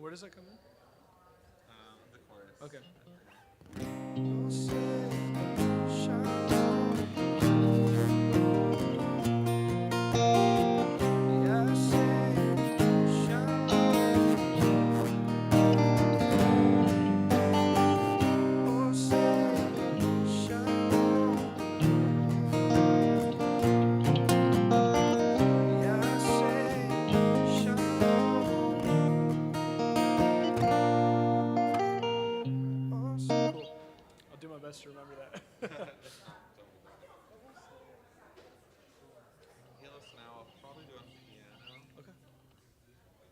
Where does that come in? The chorus. Okay. I'll do my best to remember that. Heal us now. I'll probably do a piano. Okay.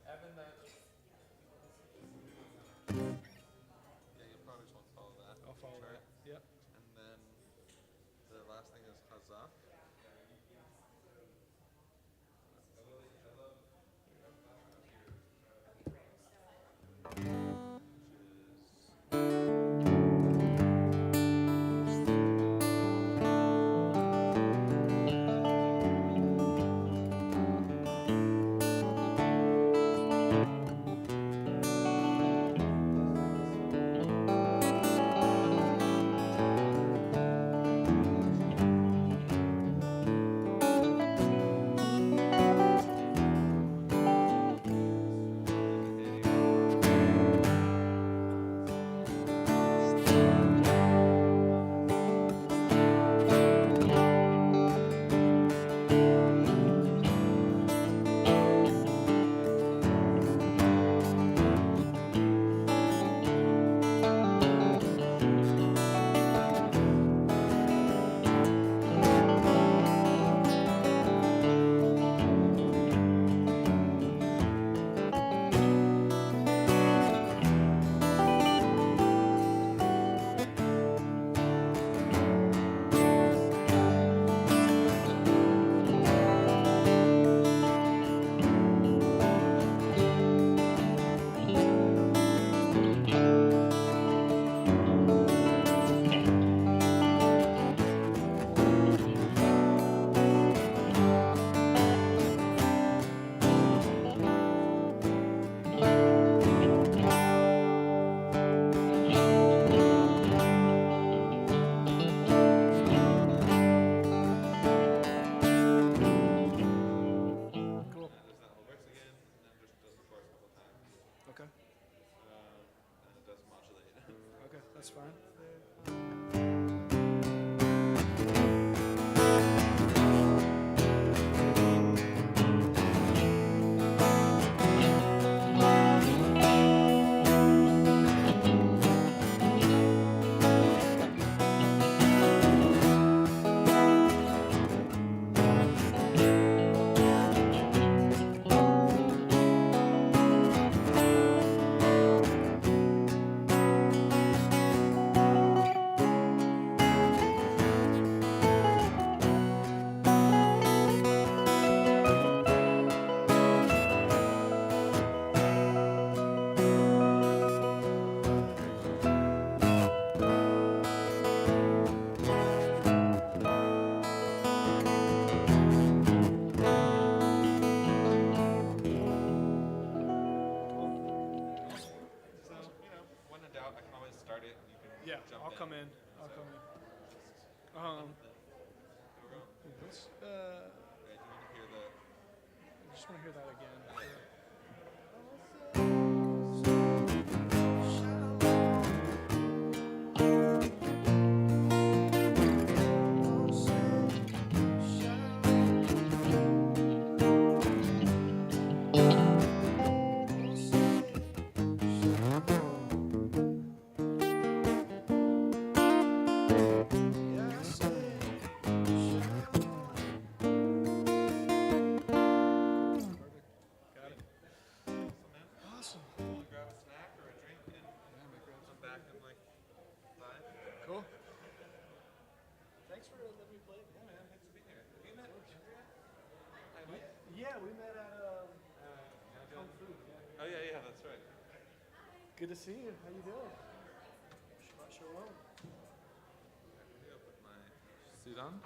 Evan, yeah, you'll probably just want to follow that. I'll follow chart. that. Yep. And then the last thing is huzzah. That's fine. Yeah, I'll come in. I'll come in. Let's, do you want to hear the? I just want to hear that again. Cool. Thanks for letting me play. Yeah, man. Thanks for being here. Have you met Andrea? Yeah, we met at Kung Fu. Oh yeah, that's right. Good to see you. How you doing? Shabbat Shalom. Maybe I'll put my suit on.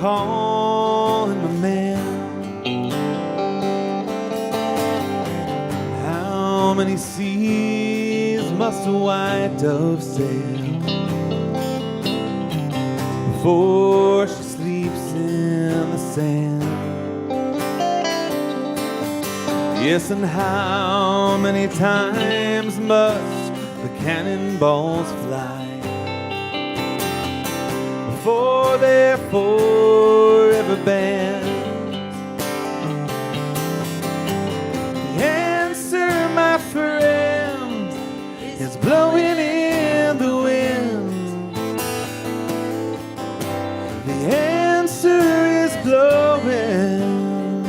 call him a man. How many seas must a white dove sail before she sleeps in the sand? Yes, and how many times must the cannonballs fly before they're forever banned? The answer, my friend, is blowing in the wind. The answer is blowing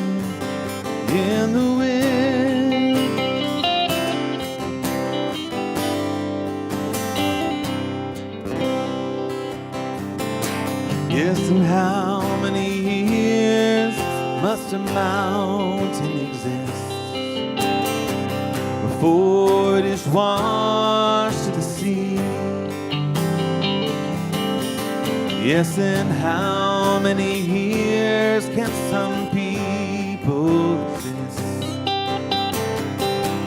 in the wind. Yes, and how many years must a mountain exist before it is washed to the sea? Yes, and how many years can some people exist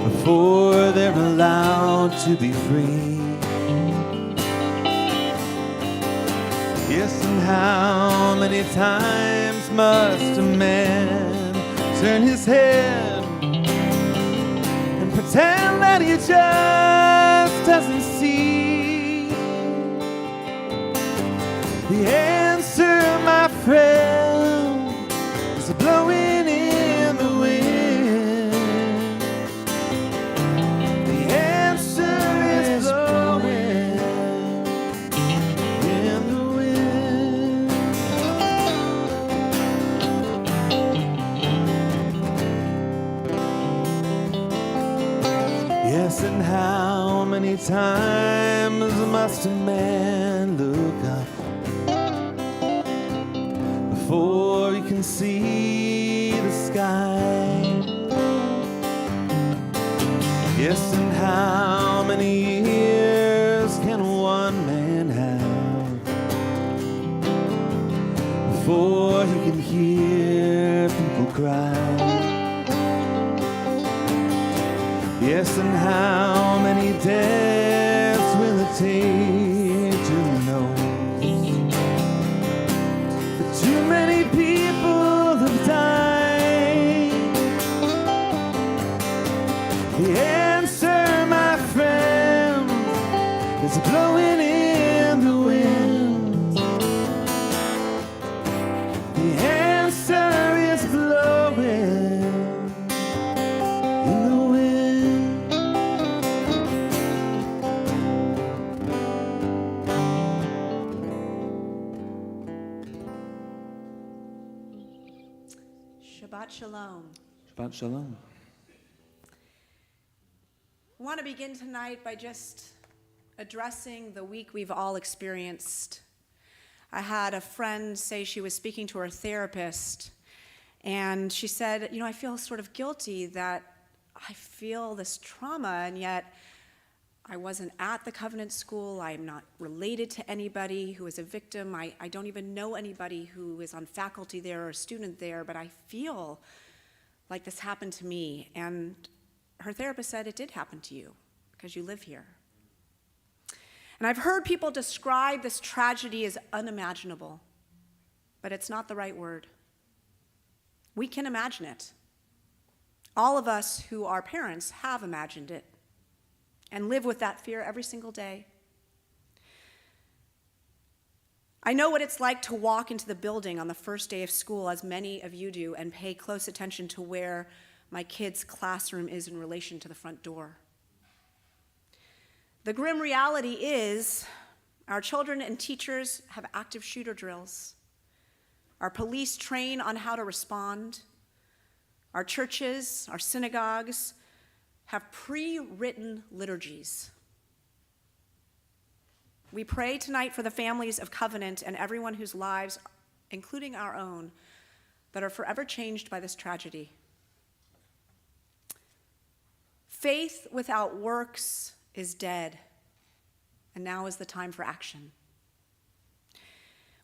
before they're allowed to be free? Yes, and how many times must a man turn his head and pretend that he just doesn't see? The answer, my friend, is blowing in the wind. The answer is blowing in the wind. Yes, and how many times must a man look up before you can see the sky? Yes, and how many years can one man have before he can hear people cry? Yes, and how many deaths will it take to know that too many people have died? The answer, my friend, is blowing in the wind. The answer is blowing in the wind. Shabbat Shalom. Shabbat Shalom. I want to begin tonight by just addressing the week we've all experienced. I had a friend say she was speaking to her therapist, and she said, I feel sort of guilty that I feel this trauma, and yet I wasn't at the Covenant School. I'm not related to anybody who is a victim. I don't even know anybody who is on faculty there or a student there, but I feel like this happened to me. And her therapist said, it did happen to you because you live here. And I've heard people describe this tragedy as unimaginable, but it's not the right word. We can imagine it. All of us who are parents have imagined it and live with that fear every single day. I know what it's like to walk into the building on the first day of school, as many of you do, and pay close attention to where my kid's classroom is in relation to the front door. The grim reality is our children and teachers have active shooter drills. Our police train on how to respond. Our churches, our synagogues have pre-written liturgies. We pray tonight for the families of Covenant and everyone whose lives, including our own, that are forever changed by this tragedy. Faith without works is dead, and now is the time for action.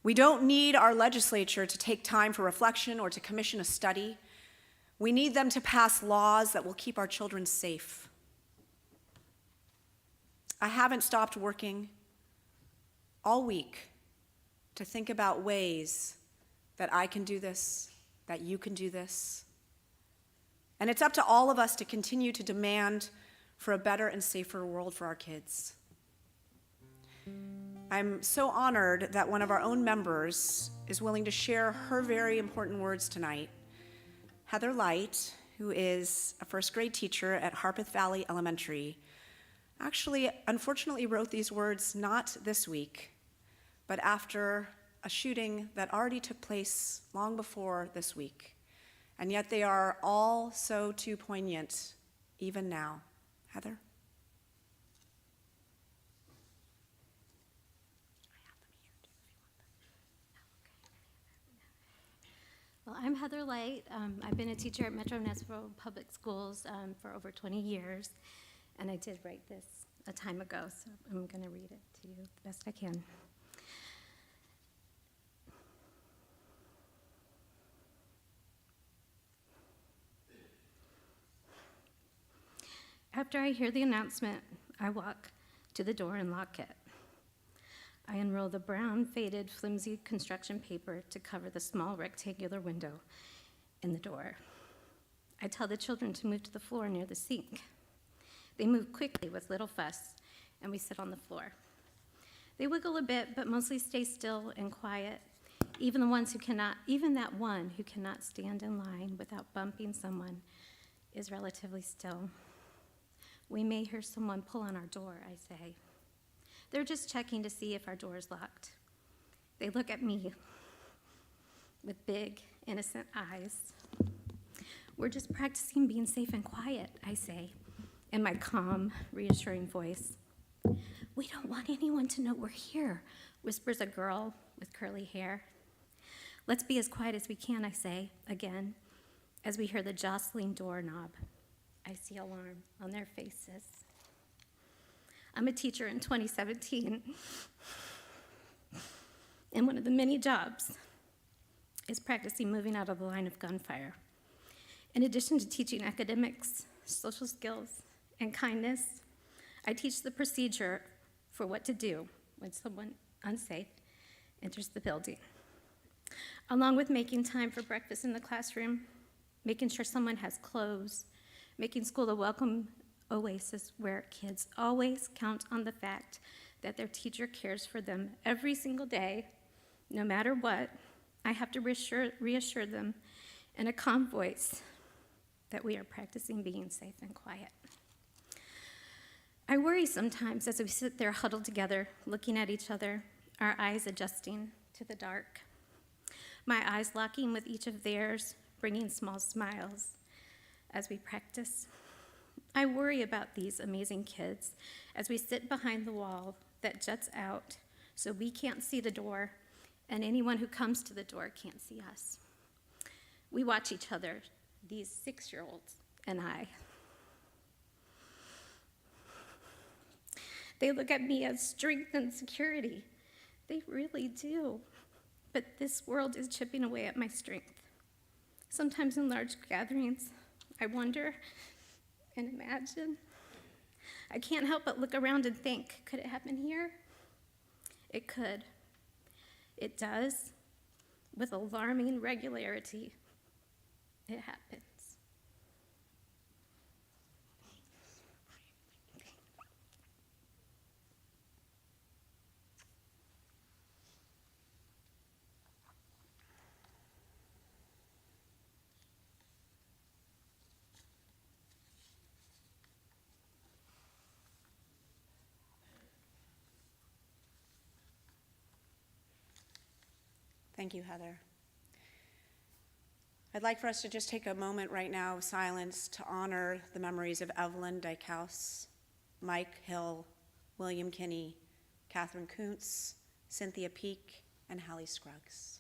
We don't need our legislature to take time for reflection or to commission a study. We need them to pass laws that will keep our children safe. I haven't stopped working all week to think about ways that I can do this, that you can do this. And it's up to all of us to continue to demand for a better and safer world for our kids. I'm so honored that one of our own members is willing to share her very important words tonight. Heather Light, who is a first grade teacher at Harpeth Valley Elementary, actually, unfortunately, wrote these words not this week, but after a shooting that already took place long before this week. And yet they are all so too poignant, even now. Heather? Well, I'm Heather Light. I've been a teacher at Metro Nashville Public Schools for over 20 years, and I did write this a time ago, so I'm going to read it to you the best I can. After I hear the announcement, I walk to the door and lock it. I unroll the brown, faded, flimsy construction paper to cover the small rectangular window in the door. I tell the children to move to the floor near the sink. They move quickly with little fuss, and we sit on the floor. They wiggle a bit, but mostly stay still and quiet, even that one who cannot stand in line without bumping someone is relatively still. We may hear someone pull on our door, I say. They're just checking to see if our door is locked. They look at me with big, innocent eyes. We're just practicing being safe and quiet, I say, in my calm, reassuring voice. We don't want anyone to know we're here, whispers a girl with curly hair. Let's be as quiet as we can, I say, again, as we hear the jostling doorknob. I see alarm on their faces. I'm a teacher in 2017, and one of the many jobs is practicing moving out of the line of gunfire. In addition to teaching academics, social skills, and kindness, I teach the procedure for what to do when someone unsafe enters the building, along with making time for breakfast in the classroom, making sure someone has clothes, making school a welcome oasis where kids always count on the fact that their teacher cares for them every single day, no matter what. I have to reassure them in a calm voice that we are practicing being safe and quiet. I worry sometimes as we sit there huddled together, looking at each other, our eyes adjusting to the dark, my eyes locking with each of theirs, bringing small smiles as we practice. I worry about these amazing kids as we sit behind the wall that juts out so we can't see the door, and anyone who comes to the door can't see us. We watch each other, these 6-year-olds and I. They look at me as strength and security. They really do. But this world is chipping away at my strength. Sometimes in large gatherings, I wonder and imagine. I can't help but look around and think, could it happen here? It could. It does. With alarming regularity, it happens. Thank you, Heather. I'd like for us to just take a moment right now of silence to honor the memories of Evelyn Dykehouse, Mike Hill, William Kinney, Catherine Kuntz, Cynthia Peak, and Hallie Scruggs.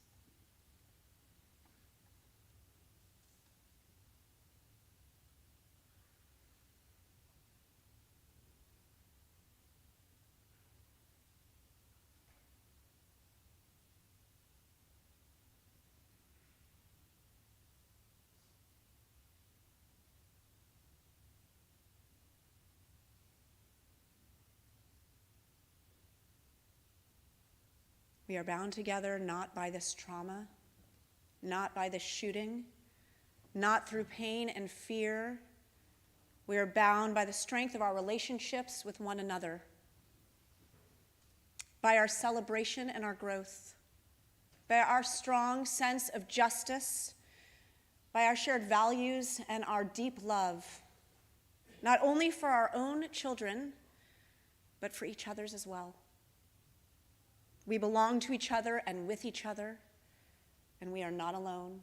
We are bound together not by this trauma, not by this shooting, not through pain and fear. We are bound by the strength of our relationships with one another, by our celebration and our growth, by our strong sense of justice, by our shared values and our deep love, not only for our own children, but for each other's as well. We belong to each other and with each other, and we are not alone.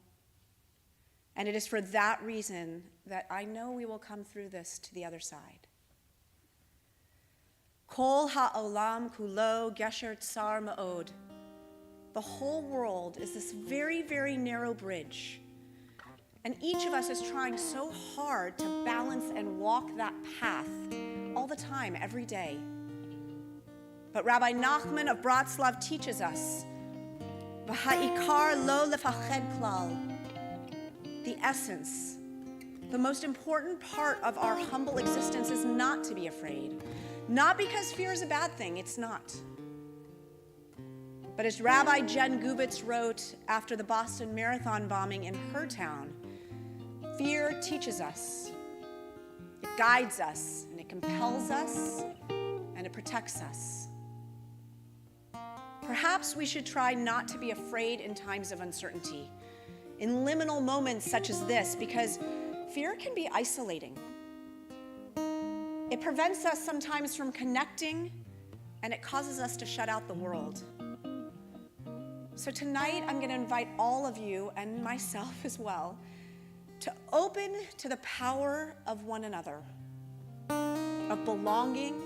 And it is for that reason that I know we will come through this to the other side. Kol ha'olam kulo gesher tsar ma'od. The whole world is this very, very narrow bridge. And each of us is trying so hard to balance and walk that path all the time, every day. But Rabbi Nachman of Bratslav teaches us, V'ha'ikar lo lefached klal. The essence, the most important part of our humble existence is not to be afraid. Not because fear is a bad thing, it's not. But as Rabbi Jen Gubitz wrote after the Boston Marathon bombing in her town, fear teaches us, it guides us, and it compels us, and it protects us. Perhaps we should try not to be afraid in times of uncertainty, in liminal moments such as this, because fear can be isolating. It prevents us sometimes from connecting, and it causes us to shut out the world. So tonight, I'm going to invite all of you, and myself as well, to open to the power of one another, of belonging,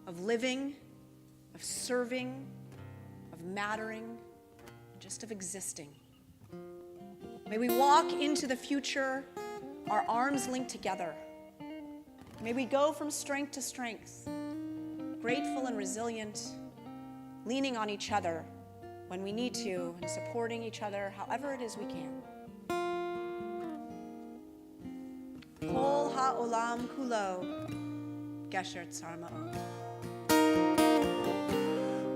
of living, of serving, of mattering, just of existing. May we walk into the future, our arms linked together. May we go from strength to strength, grateful and resilient, leaning on each other when we need to, and supporting each other however it is we can. Kol ha'olam kulo, gesher tsar ma'od.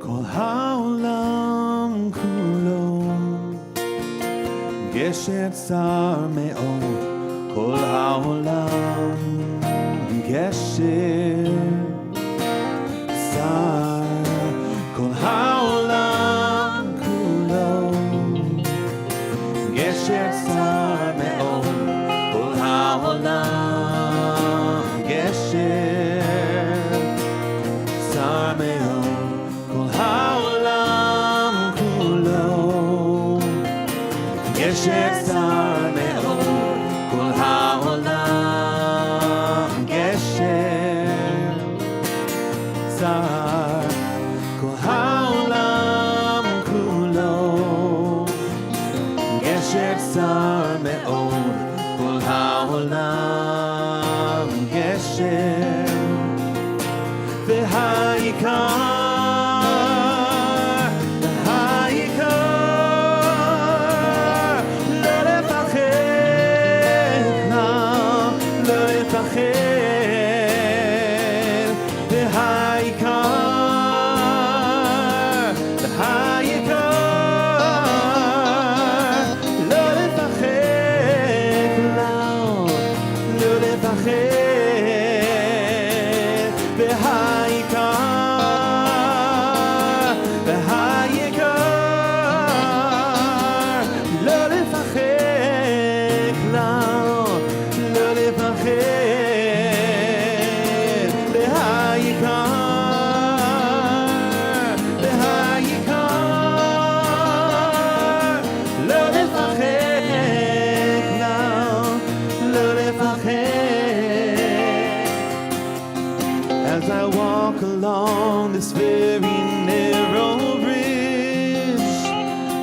Kol ha'olam kulo gesher tsar me'od. Kol ha'olam gesher tsar. Kol ha'olam kulo gesher tsar me'od. Kol ha'olam gesher tsar me'od. Kol ha'olam kulo gesher tsar me'od. Kol ha'olam gesher tsar. Kol ha'olam kulo gesher tsar me'od. Kol ha'olam gesher v'ha'ikar. As I walk along this very narrow bridge,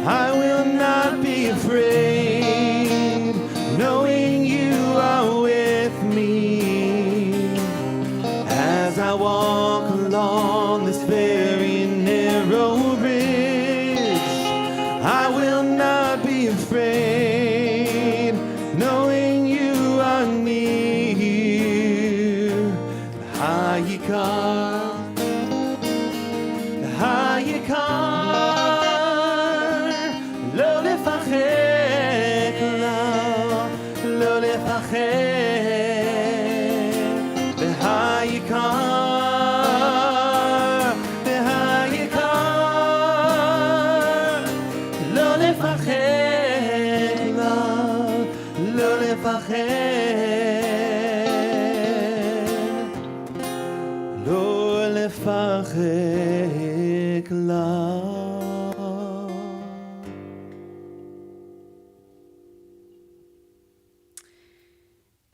I will not be afraid, knowing you are with me. As I walk along this very narrow bridge, I will not be afraid, knowing you are near. Hayikar, לפחד כלל, לא לפחד, לא לפחד כלל.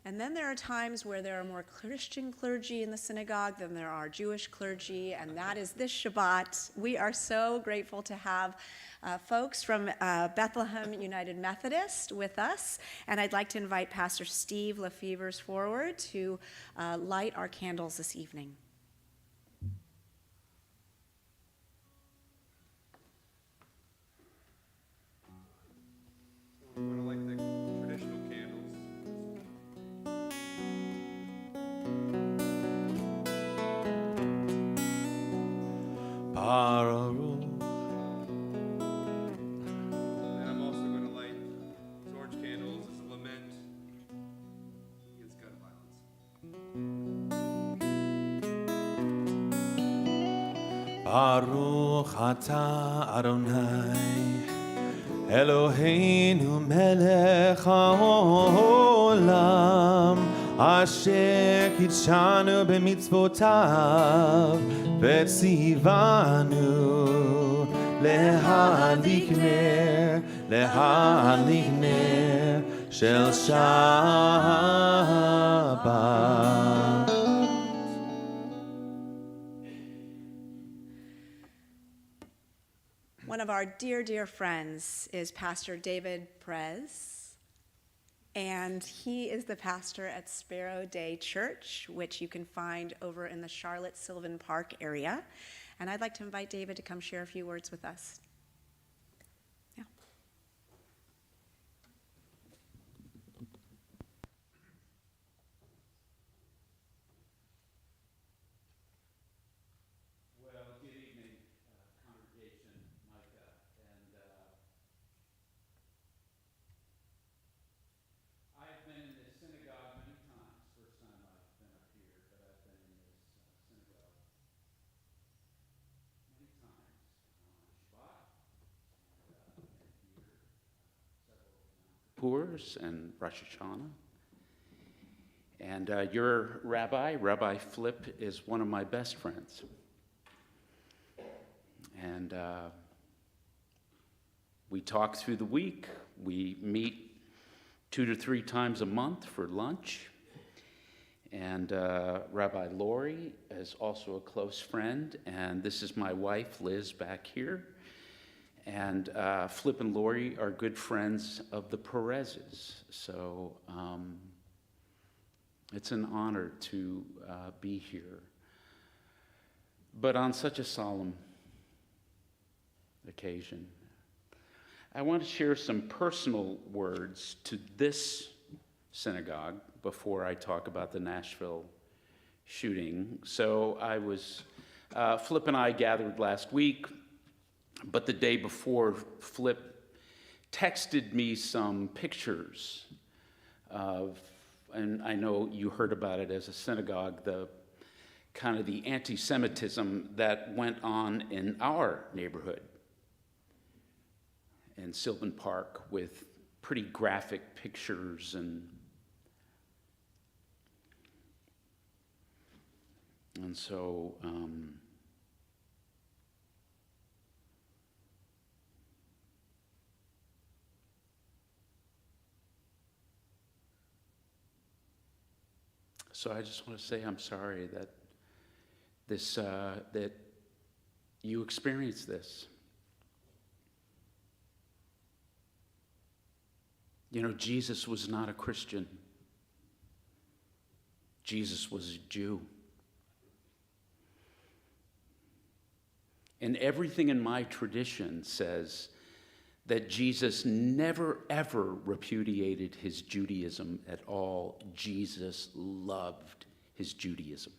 And then there are times where there are more Christian clergy in the synagogue than there are Jewish clergy, and that is this Shabbat. We are so grateful to have folks from Bethlehem United Methodist with us, and I'd like to invite Pastor Steve Lefevers forward to light our candles this evening. We're going to light the traditional candles. Baruch. And I'm also going to light orange candles as a lament against gun violence. Baruch atah Adonai Eloheinu melech haolam asher kitshanu b'mitzvotav v'tzivanu להדליק נר של שבת. One of our dear, dear friends is Pastor David Perez, and he is the pastor at Sparrow Day Church, which you can find over in the Charlotte-Sylvan Park area. And I'd like to invite David to come share a few words with us. Yeah. Well, good evening, congregation, Micah, and I've been in this synagogue many times. First time I've been up here, but I've been in this synagogue many times on Shabbat, and been here several Yom Kippurs and Rosh Hashanah. And your rabbi, Rabbi Flip, is one of my best friends. And we talk through the week. We meet 2 to 3 times a month for lunch. And Rabbi Lori is also a close friend. And this is my wife, Liz, back here. And Flip and Lori are good friends of the Perez's. So it's an honor to be here. But on such a solemn occasion, I want to share some personal words to this synagogue before I talk about the Nashville shooting. So Flip and I gathered last week, but the day before, Flip texted me some pictures of, and I know you heard about it as a synagogue, the kind of the anti-Semitism that went on in our neighborhood in Sylvan Park, with pretty graphic pictures and so so I just want to say I'm sorry that that you experienced this. You know, Jesus was not a Christian. Jesus was a Jew. And everything in my tradition says that Jesus never, ever repudiated his Judaism at all. Jesus loved his Judaism.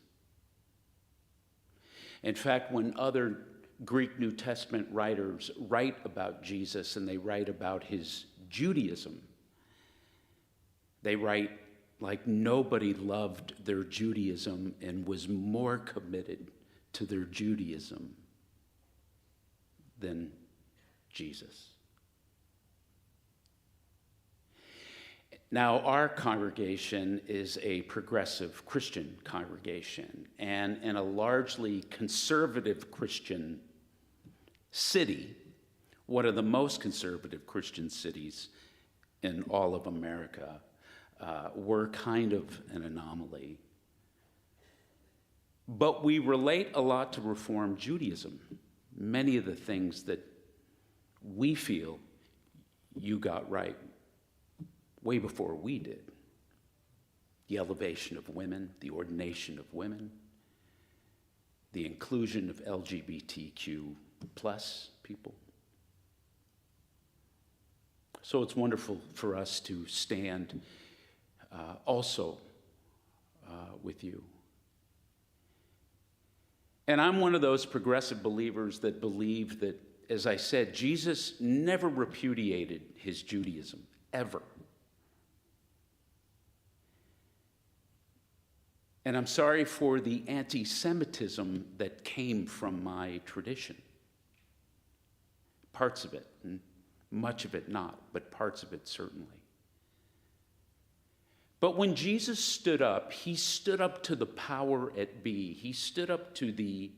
In fact, when other Greek New Testament writers write about Jesus and they write about his Judaism, they write like nobody loved their Judaism and was more committed to their Judaism than Jesus. Now, our congregation is a progressive Christian congregation, and in a largely conservative Christian city, one of the most conservative Christian cities in all of America, we're kind of an anomaly. But we relate a lot to Reform Judaism. Many of the things that we feel you got right way before we did. The elevation of women, the ordination of women, the inclusion of LGBTQ plus people. So it's wonderful for us to stand also with you. And I'm one of those progressive believers that believe that, as I said, Jesus never repudiated his Judaism, ever. And I'm sorry for the anti-Semitism that came from my tradition. Parts of it, and much of it not, but parts of it certainly. But when Jesus stood up, he stood up to the power at be. He stood up to to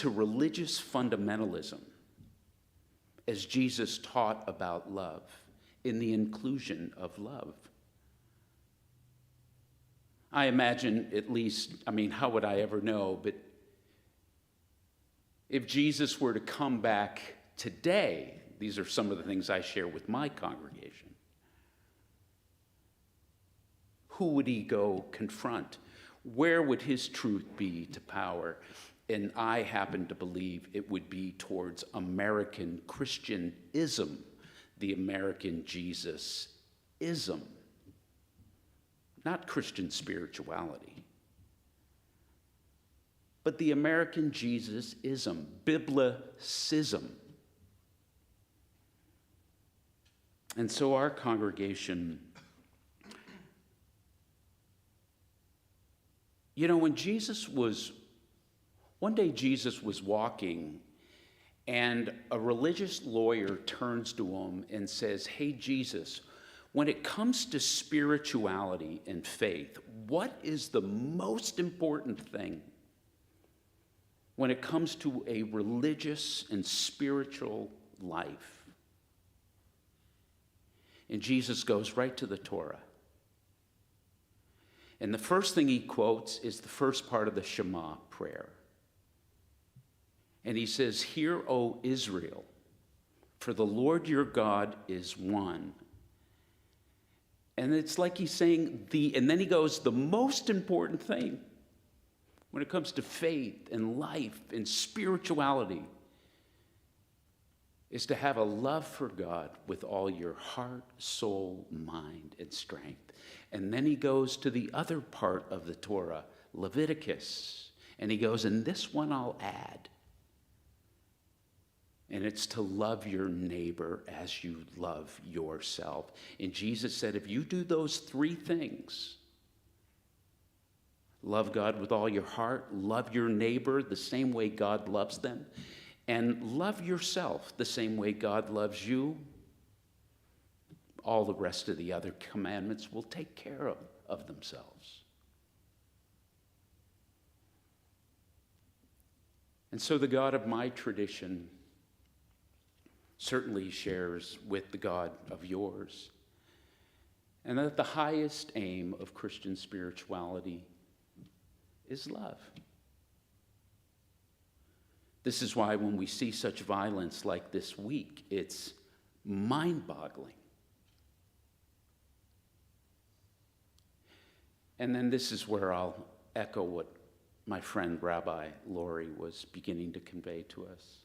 religious fundamentalism, as Jesus taught about love, in the inclusion of love. I imagine, at least, how would I ever know, but if Jesus were to come back today, these are some of the things I share with my congregation, who would he go confront? Where would his truth be to power? And I happen to believe it would be towards American Christianism, the American Jesus-ism, not Christian spirituality, but the American Jesus-ism, Biblicism. And so our congregation, when one day Jesus was walking, and a religious lawyer turns to him and says, "Hey, Jesus, when it comes to spirituality and faith, what is the most important thing when it comes to a religious and spiritual life?" And Jesus goes right to the Torah. And the first thing he quotes is the first part of the Shema prayer. And he says, "Hear, O Israel, for the Lord your God is one." And it's like he's saying and then he goes, the most important thing when it comes to faith and life and spirituality is to have a love for God with all your heart, soul, mind, and strength. And then he goes to the other part of the Torah, Leviticus, and he goes, "And this one I'll add. And it's to love your neighbor as you love yourself." And Jesus said, if you do those three things, love God with all your heart, love your neighbor the same way God loves them, and love yourself the same way God loves you, all the rest of the other commandments will take care of themselves. And so the God of my tradition certainly shares with the God of yours, and that the highest aim of Christian spirituality is love. This is why when we see such violence like this week, it's mind-boggling. And then this is where I'll echo what my friend Rabbi Laurie was beginning to convey to us.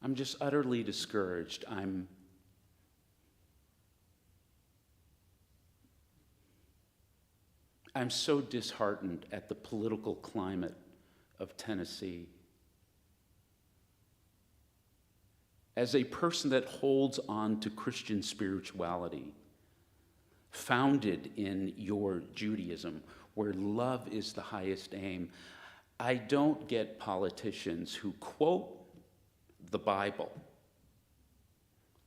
I'm just utterly discouraged. I'm so disheartened at the political climate of Tennessee. As a person that holds on to Christian spirituality, founded in your Judaism, where love is the highest aim, I don't get politicians who quote the Bible,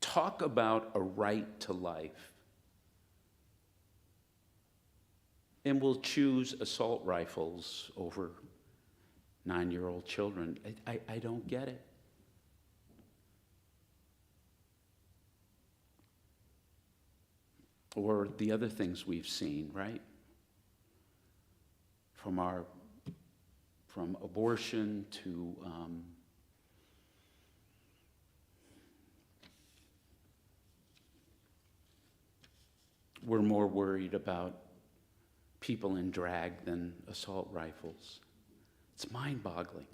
talk about a right to life, and will choose assault rifles over 9-year-old children. I don't get it. Or the other things we've seen, right? From abortion to we're more worried about people in drag than assault rifles. It's mind-boggling.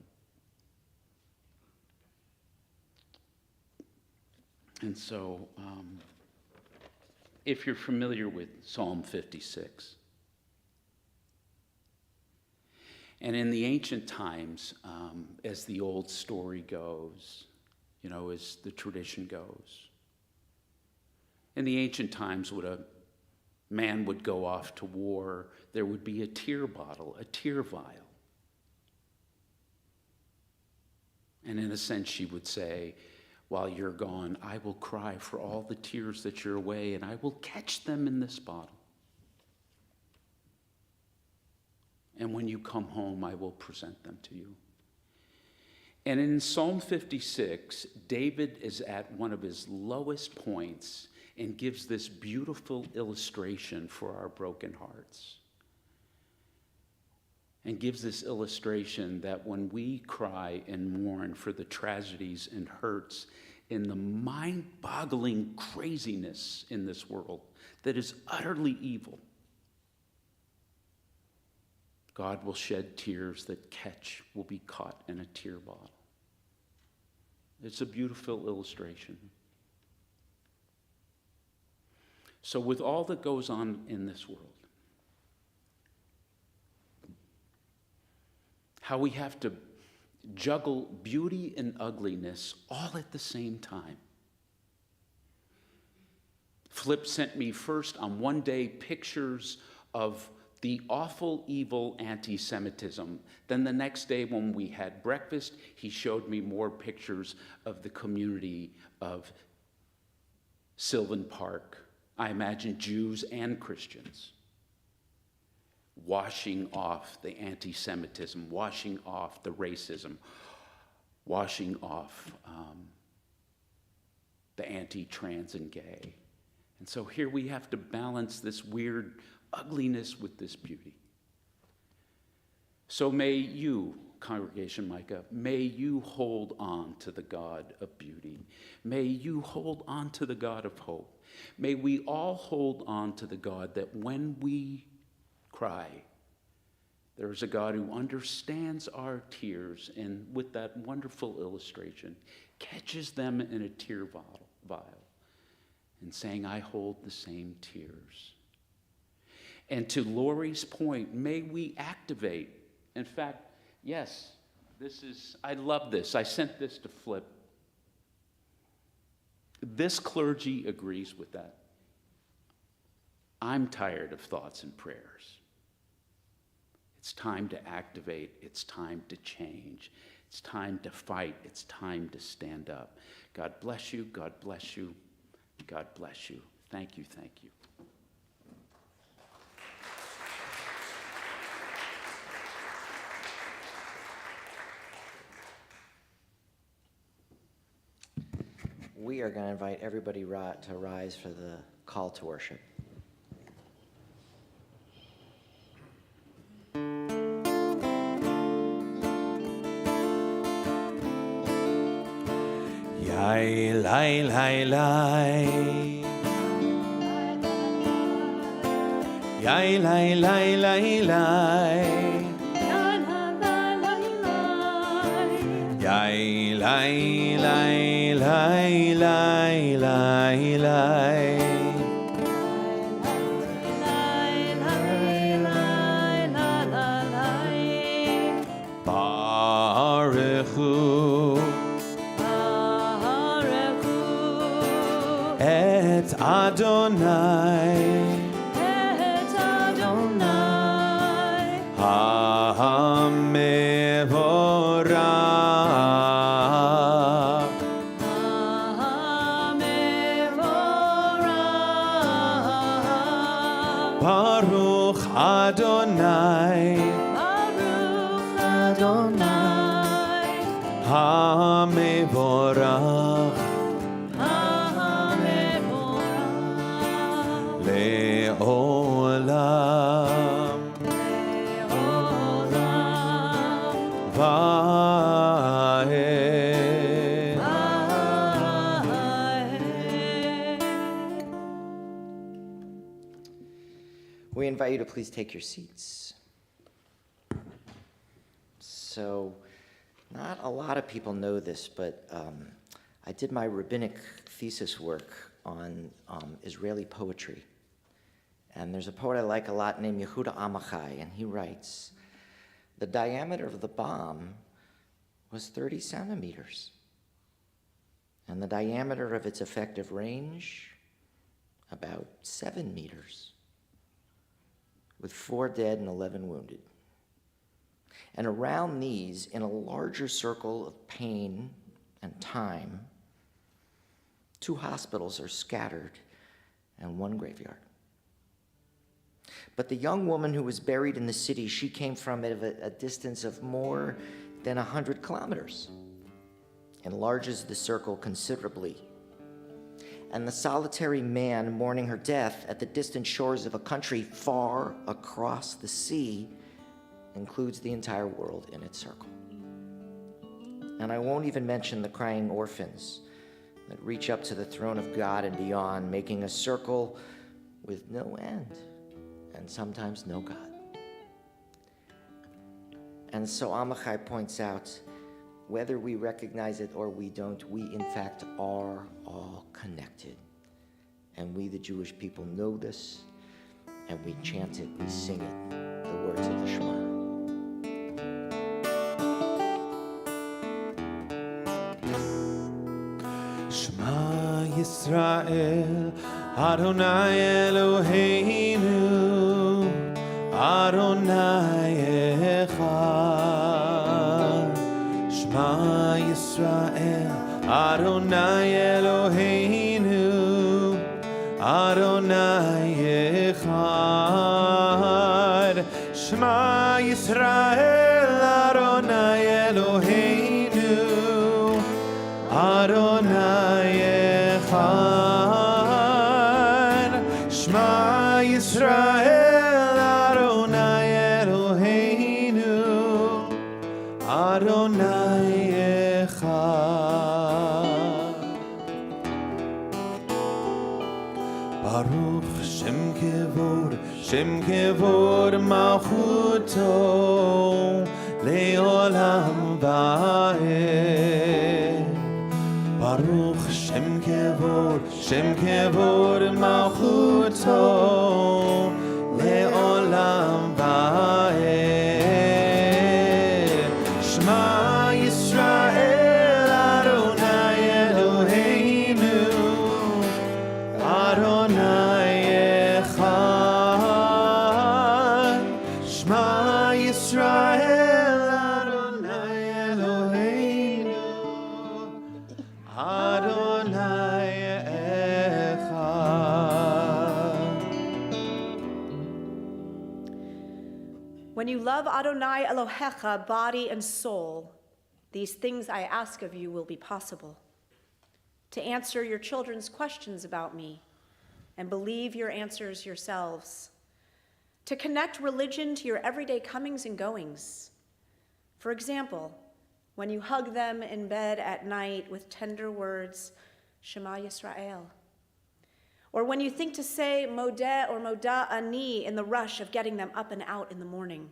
And so, if you're familiar with Psalm 56, and in the ancient times, as the old story goes, as the tradition goes, in the ancient times, when a man would go off to war, there would be a tear bottle, a tear vial. And in a sense, she would say, while you're gone, I will cry for all the tears that you're away, and I will catch them in this bottle. And when you come home, I will present them to you. And in Psalm 56, David is at one of his lowest points and gives this beautiful illustration for our broken hearts. And gives this illustration that when we cry and mourn for the tragedies and hurts and the mind-boggling craziness in this world that is utterly evil, God will shed tears that will be caught in a tear bottle. It's a beautiful illustration. So with all that goes on in this world, how we have to juggle beauty and ugliness all at the same time. Flip sent me first on one day pictures of the awful, evil anti-Semitism. Then the next day when we had breakfast, he showed me more pictures of the community of Sylvan Park. I imagine Jews and Christians washing off the anti-Semitism, washing off the racism, washing off the anti-trans and gay. And so here we have to balance this weird ugliness with this beauty. So may you, Congregation Micah, may you hold on to the God of beauty. May you hold on to the God of hope. May we all hold on to the God that when we cry, there is a God who understands our tears, and with that wonderful illustration, catches them in a tear vial and saying, I hold the same tears. And to Lori's point, may we activate. In fact, yes, I love this. I sent this to Flip. This clergy agrees with that. I'm tired of thoughts and prayers. It's time to activate. It's time to change. It's time to fight. It's time to stand up. God bless you. God bless you. God bless you. Thank you. Thank you. We are going to invite everybody to rise for the call to worship. Yai, lai, lai, lai. Yai, lai, lai, lai, lai. Yai, lai, lai, lai, lai, lai, lai. Baruch Hu et Adonai Amen. Baruch Adonai, HaMevorach, Le'olam, Va'ed. We invite you to please take your seats. So, not a lot of people know this, but I did my rabbinic thesis work on Israeli poetry. And there's a poet I like a lot named Yehuda Amichai, and he writes, the diameter of the bomb was 30 centimeters, and the diameter of its effective range, about 7 meters, with 4 dead and 11 wounded. And around these, in a larger circle of pain and time, 2 hospitals are scattered and 1 graveyard. But the young woman who was buried in the city, she came from a distance of more than 100 kilometers, enlarges the circle considerably. And the solitary man mourning her death at the distant shores of a country far across the sea includes the entire world in its circle. And I won't even mention the crying orphans that reach up to the throne of God and beyond, making a circle with no end and sometimes no God. And so Amichai points out, whether we recognize it or we don't, we in fact are all connected. And we, the Jewish people, know this, and we chant it, we sing it, the words of the Shema. Shema Yisrael, Adonai Eloheinu, Adonai Echad. Shema Yisrael, Adonai Eloheinu, Adonai Echad. Shema Yisrael, Adonai Eloheinu, Adonai Echad. Shema Yisrael, Adonai Eloheinu, Adonai Echad. Baruch Shem Kevod Malchuto, Le'olam Va'ed. Baruch Shem Kevod Malchuto, Le'olam Va'ed. Shema Yisrael, Adonai Eloheinu, Adonai Echad. Shema Yisrael, Adonai Eloheinu, Adonai Echad. When you love Adonai Elohecha, body and soul, these things I ask of you will be possible. To answer your children's questions about me and believe your answers yourselves. To connect religion to your everyday comings and goings. For example, when you hug them in bed at night with tender words, Shema Yisrael. Or when you think to say Modeh or Moda Ani in the rush of getting them up and out in the morning.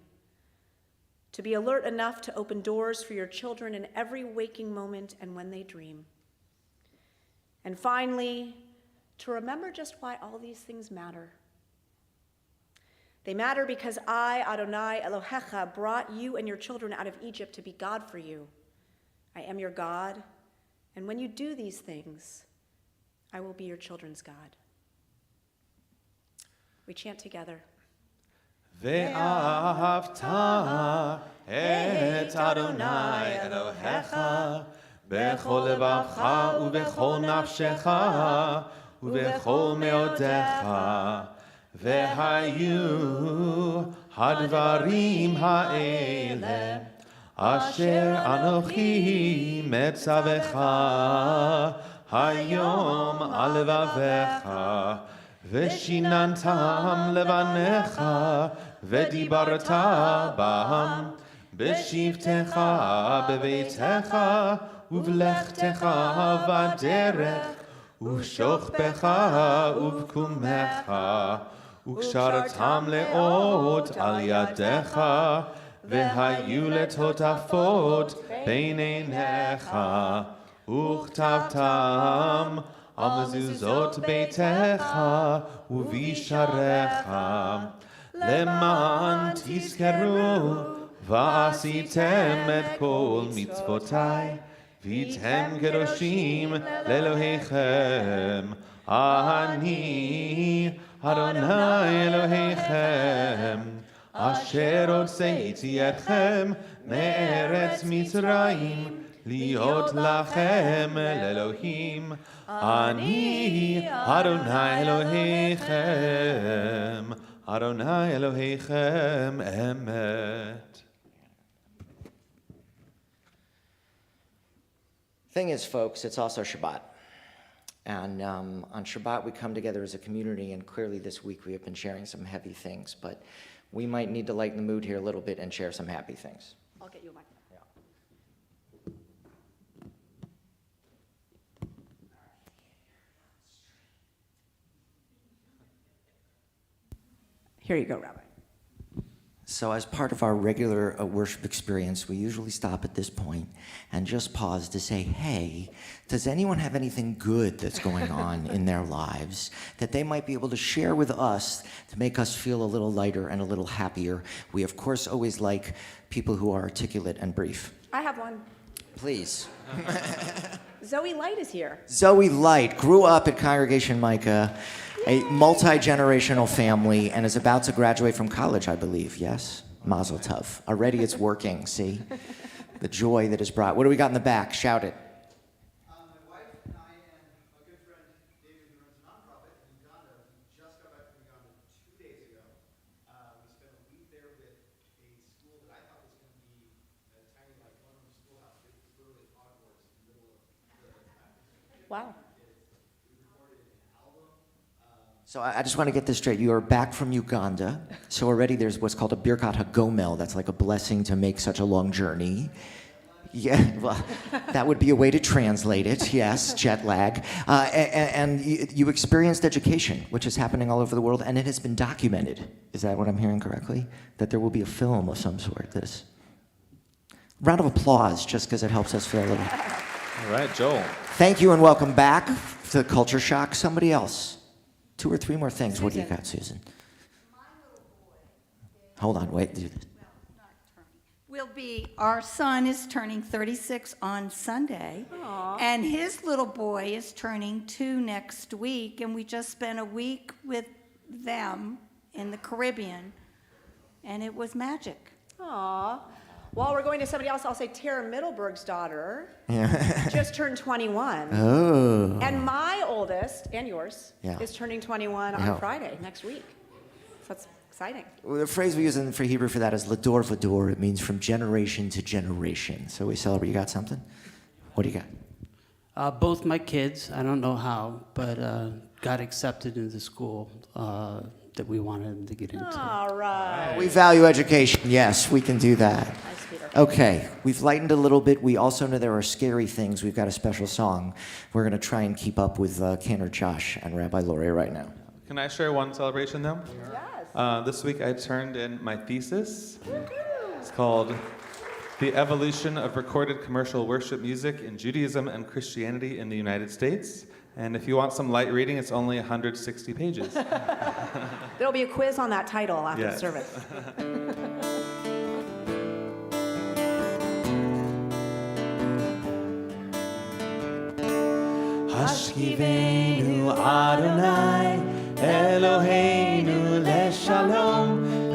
To be alert enough to open doors for your children in every waking moment and when they dream. And finally, to remember just why all these things matter. They matter because I, Adonai Elohecha, brought you and your children out of Egypt to be God for you. I am your God, and when you do these things, I will be your children's God. We chant together. ואהבת את אדוני אלוהיך בכל לבבך ובכל נפשך ובכל מאודיך. והיו הדברים האלה אשר אנוכי מצווך היום על לבביך, ושיננתם לבניך, ודיברת בם בשבתך בביתך, ובלכתך בדרך, ובשוכבך ובקומך, וקשרתם לאות על ידיך, והיו לטוטפות בין עיניך, וכתבתם על מזוזות ביתך ובישעריך, למען תזכרו ועשיתם את כל מצוותיי, והייתם קדושים לאלוהיכם. אני אדוני אלוהיכם, אשר הוצאתי אתכם מארץ מצרים, להיות לכם לאלוהים. אני אדוני אלוהיכם, אדוני אלוהיכם אמת. Thing is, folks, it's also Shabbat. And on Shabbat, we come together as a community, and clearly this week we have been sharing some heavy things, but we might need to lighten the mood here a little bit and share some happy things. I'll get you a mic. Here you go, Rabbi. So as part of our regular worship experience, we usually stop at this point and just pause to say, hey, does anyone have anything good that's going on in their lives that they might be able to share with us to make us feel a little lighter and a little happier? We, of course, always like people who are articulate and brief. I have one. Please. Zoe Light is here. Zoe Light grew up at Congregation Micah, a multi-generational family, and is about to graduate from college, I believe. Yes? Mazel tov. Already it's working, see? The joy that is brought. What do we got in the back? Shout it. My wife and I and a good friend, David, who runs a nonprofit in Uganda, we just got back from Uganda 2 days ago. We spent a week there with a school that I thought was going to be a tiny, like, one-room schoolhouse. It was literally Hogwarts in the middle of the Wow. So I just want to get this straight. You are back from Uganda. So already there's what's called a Birkat HaGomel. That's like a blessing to make such a long journey. Yeah, well, that would be a way to translate it. Yes, jet lag. And you experienced education, which is happening all over the world, and it has been documented. Is that what I'm hearing correctly? That there will be a film of some sort. This round of applause, just because it helps us feel a little. All right, Joel. Thank you and welcome back to Culture Shock. Somebody else. 2 or 3 more things. What do you got, Susan? Hold on, wait. Do this. Our son is turning 36 on Sunday, and his little boy is turning 2 next week, and we just spent a week with them in the Caribbean, and it was magic. Aw. While we're going to somebody else, I'll say Tara Middleberg's daughter just turned 21. Oh. And my oldest, and yours, Yeah. is turning 21 Yeah. on Friday, next week. So that's exciting. Well, the phrase we use for Hebrew for that is lador vador. It means from generation to generation. So we celebrate. You got something? What do you got? Both my kids, I don't know how, but got accepted into school that we wanted them to get into. All right. We value education. Yes, we can do that. Nice, Peter. Okay, we've lightened a little bit. We also know there are scary things. We've got a special song. We're going to try and keep up with Cantor Josh and Rabbi Laurie right now. Can I share one celebration, though? Yes. This week I turned in my thesis. It's called The Evolution of Recorded Commercial Worship Music in Judaism and Christianity in the United States. And if you want some light reading, it's only 160 pages. There'll be a quiz on that title after Yes. the service. Hashkivenu Adonai Eloheinu leshalom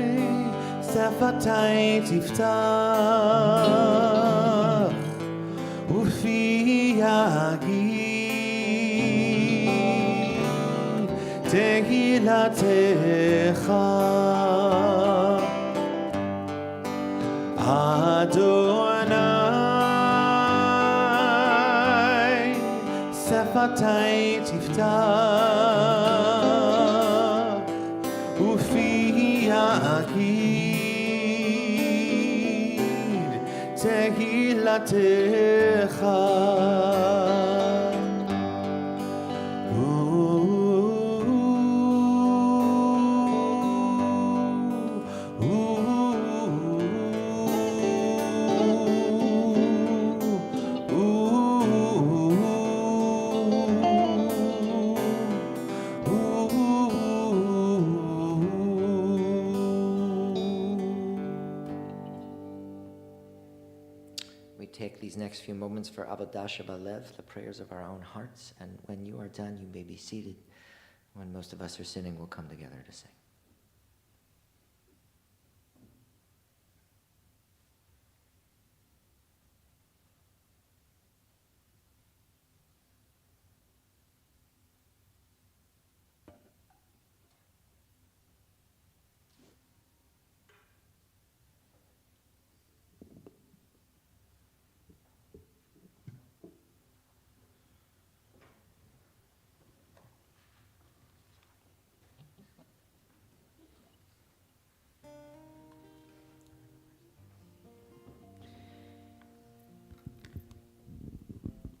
שפתי תפתח ופי יגיד תהילתך אדוני שפתי תפתח ופי יגיד תהילתך We take these next few moments for Avodah Balev, the prayers of our own hearts, and when you are done, you may be seated. When most of us are sitting, we'll come together to sing.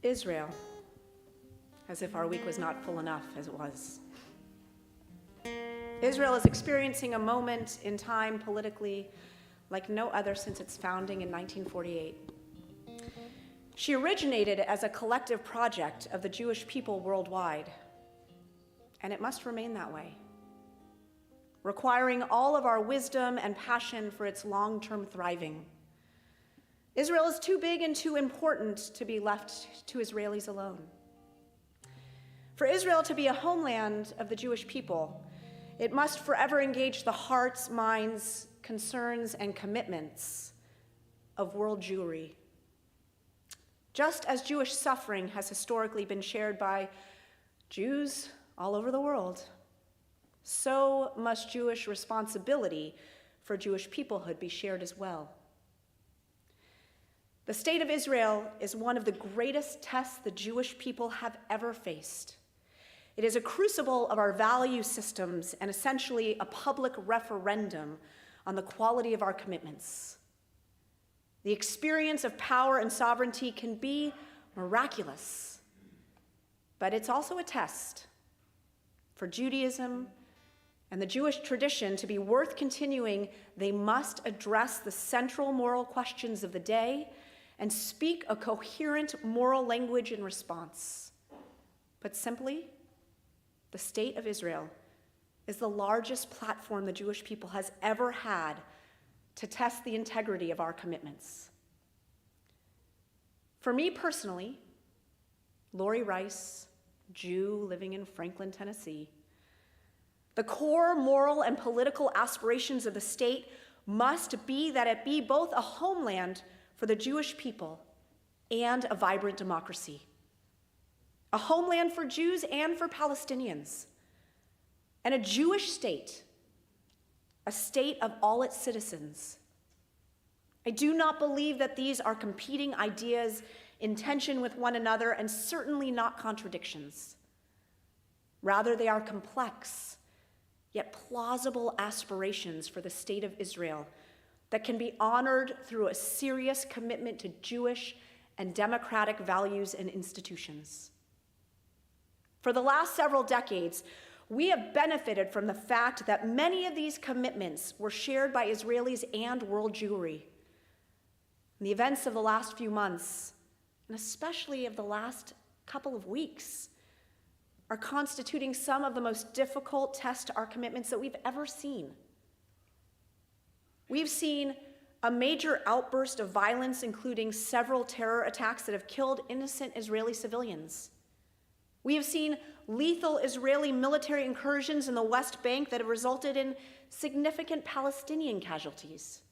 Israel, as if our week was not full enough as it was. Israel is experiencing a moment in time politically like no other since its founding in 1948. She originated as a collective project of the Jewish people worldwide, and it must remain that way, requiring all of our wisdom and passion for its long-term thriving. Israel is too big and too important to be left to Israelis alone. For Israel to be a homeland of the Jewish people, it must forever engage the hearts, minds, concerns, and commitments of world Jewry. Just as Jewish suffering has historically been shared by Jews all over the world, so must Jewish responsibility for Jewish peoplehood be shared as well. The state of Israel is one of the greatest tests the Jewish people have ever faced. It is a crucible of our value systems and essentially a public referendum on the quality of our commitments. The experience of power and sovereignty can be miraculous, but it's also a test. For Judaism and the Jewish tradition to be worth continuing, they must address the central moral questions of the day and speak a coherent moral language in response. Put simply, the state of Israel is the largest platform the Jewish people has ever had to test the integrity of our commitments. For me personally, Lori Rice, Jew living in Franklin, Tennessee, the core moral and political aspirations of the state must be that it be both a homeland for the Jewish people and a vibrant democracy, a homeland for Jews and for Palestinians, and a Jewish state, a state of all its citizens. I do not believe that these are competing ideas in tension with one another, and certainly not contradictions. Rather, they are complex, yet plausible aspirations for the state of Israel that can be honored through a serious commitment to Jewish and democratic values and institutions. For the last several decades, we have benefited from the fact that many of these commitments were shared by Israelis and world Jewry. The events of the last few months, and especially of the last couple of weeks, are constituting some of the most difficult tests to our commitments that we've ever seen. We've seen a major outburst of violence, including several terror attacks that have killed innocent Israeli civilians. We have seen lethal Israeli military incursions in the West Bank that have resulted in significant Palestinian casualties.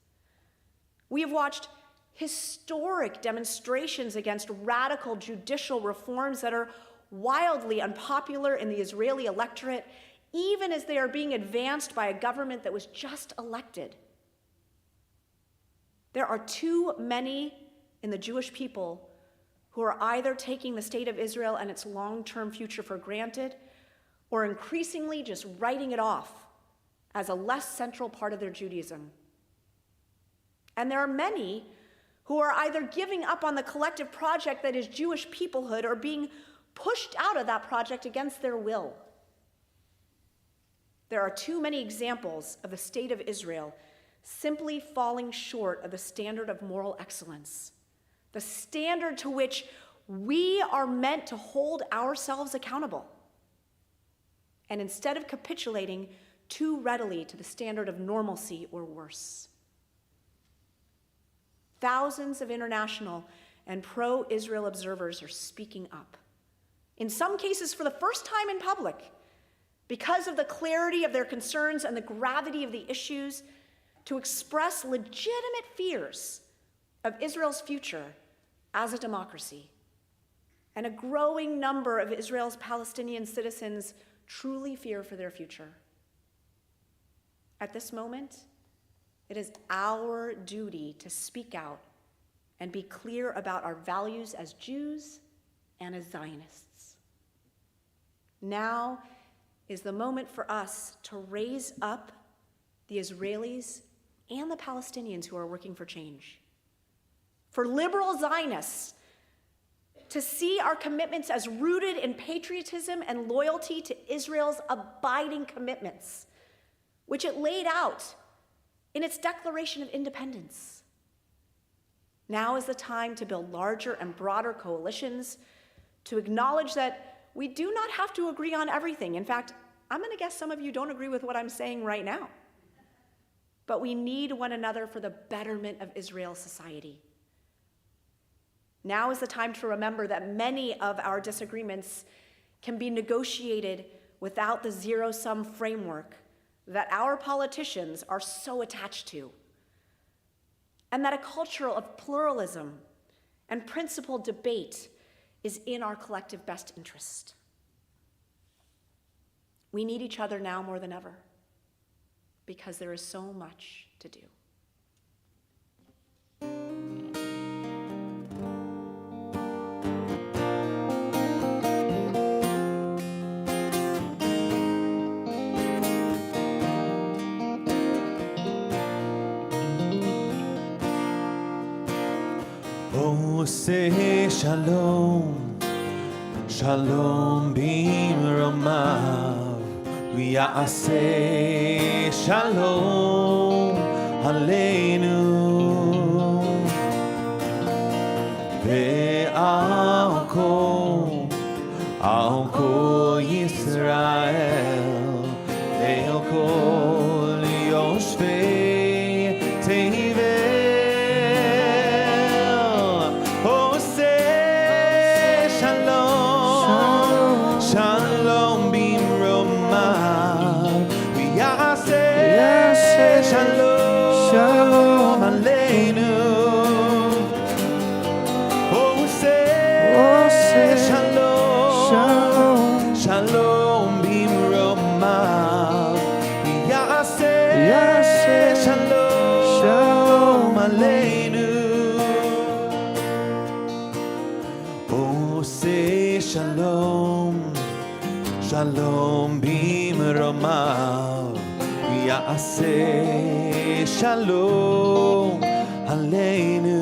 We have watched historic demonstrations against radical judicial reforms that are wildly unpopular in the Israeli electorate, even as they are being advanced by a government that was just elected. There are too many in the Jewish people who are either taking the state of Israel and its long-term future for granted, or increasingly just writing it off as a less central part of their Judaism. And there are many who are either giving up on the collective project that is Jewish peoplehood or being pushed out of that project against their will. There are too many examples of the state of Israel simply falling short of the standard of moral excellence, the standard to which we are meant to hold ourselves accountable. And instead of capitulating too readily to the standard of normalcy or worse. Thousands of international and pro-Israel observers are speaking up, in some cases for the first time in public, because of the clarity of their concerns and the gravity of the issues, to express legitimate fears of Israel's future as a democracy. And a growing number of Israel's Palestinian citizens truly fear for their future. At this moment, it is our duty to speak out and be clear about our values as Jews and as Zionists. Now is the moment for us to raise up the Israelis and the Palestinians who are working for change. For liberal Zionists to see our commitments as rooted in patriotism and loyalty to Israel's abiding commitments, which it laid out in its Declaration of Independence. Now is the time to build larger and broader coalitions, to acknowledge that we do not have to agree on everything. In fact, I'm going to guess some of you don't agree with what I'm saying right now. But we need one another for the betterment of Israel's society. Now is the time to remember that many of our disagreements can be negotiated without the zero-sum framework that our politicians are so attached to, and that a culture of pluralism and principled debate is in our collective best interest. We need each other now more than ever, because there is so much to do. Say shalom, shalom bimromav, v'yaseh shalom aleinu, ve'al kol Yisrael, ve'al kol yoshvei tevel. Shalom aleinu. Oh, say shalom, shalom bimromav. Yaseh shalom aleinu. Oh, say shalom, shalom bimromav. Yaseh shalom aleinu,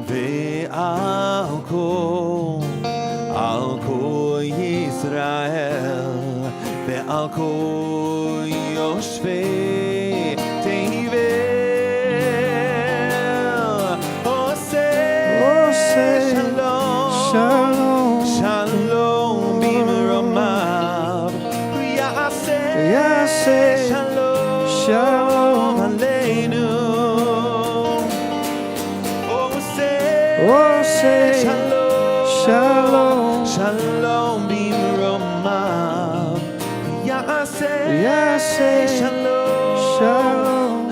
ve'al kol Yisrael, ve'al kol yoshvei tevel. Oh, say shalom, shalom bimromav. Yaseh shalom aleinu. Oh, say shalom, shalom bimromav. Yaseh shalom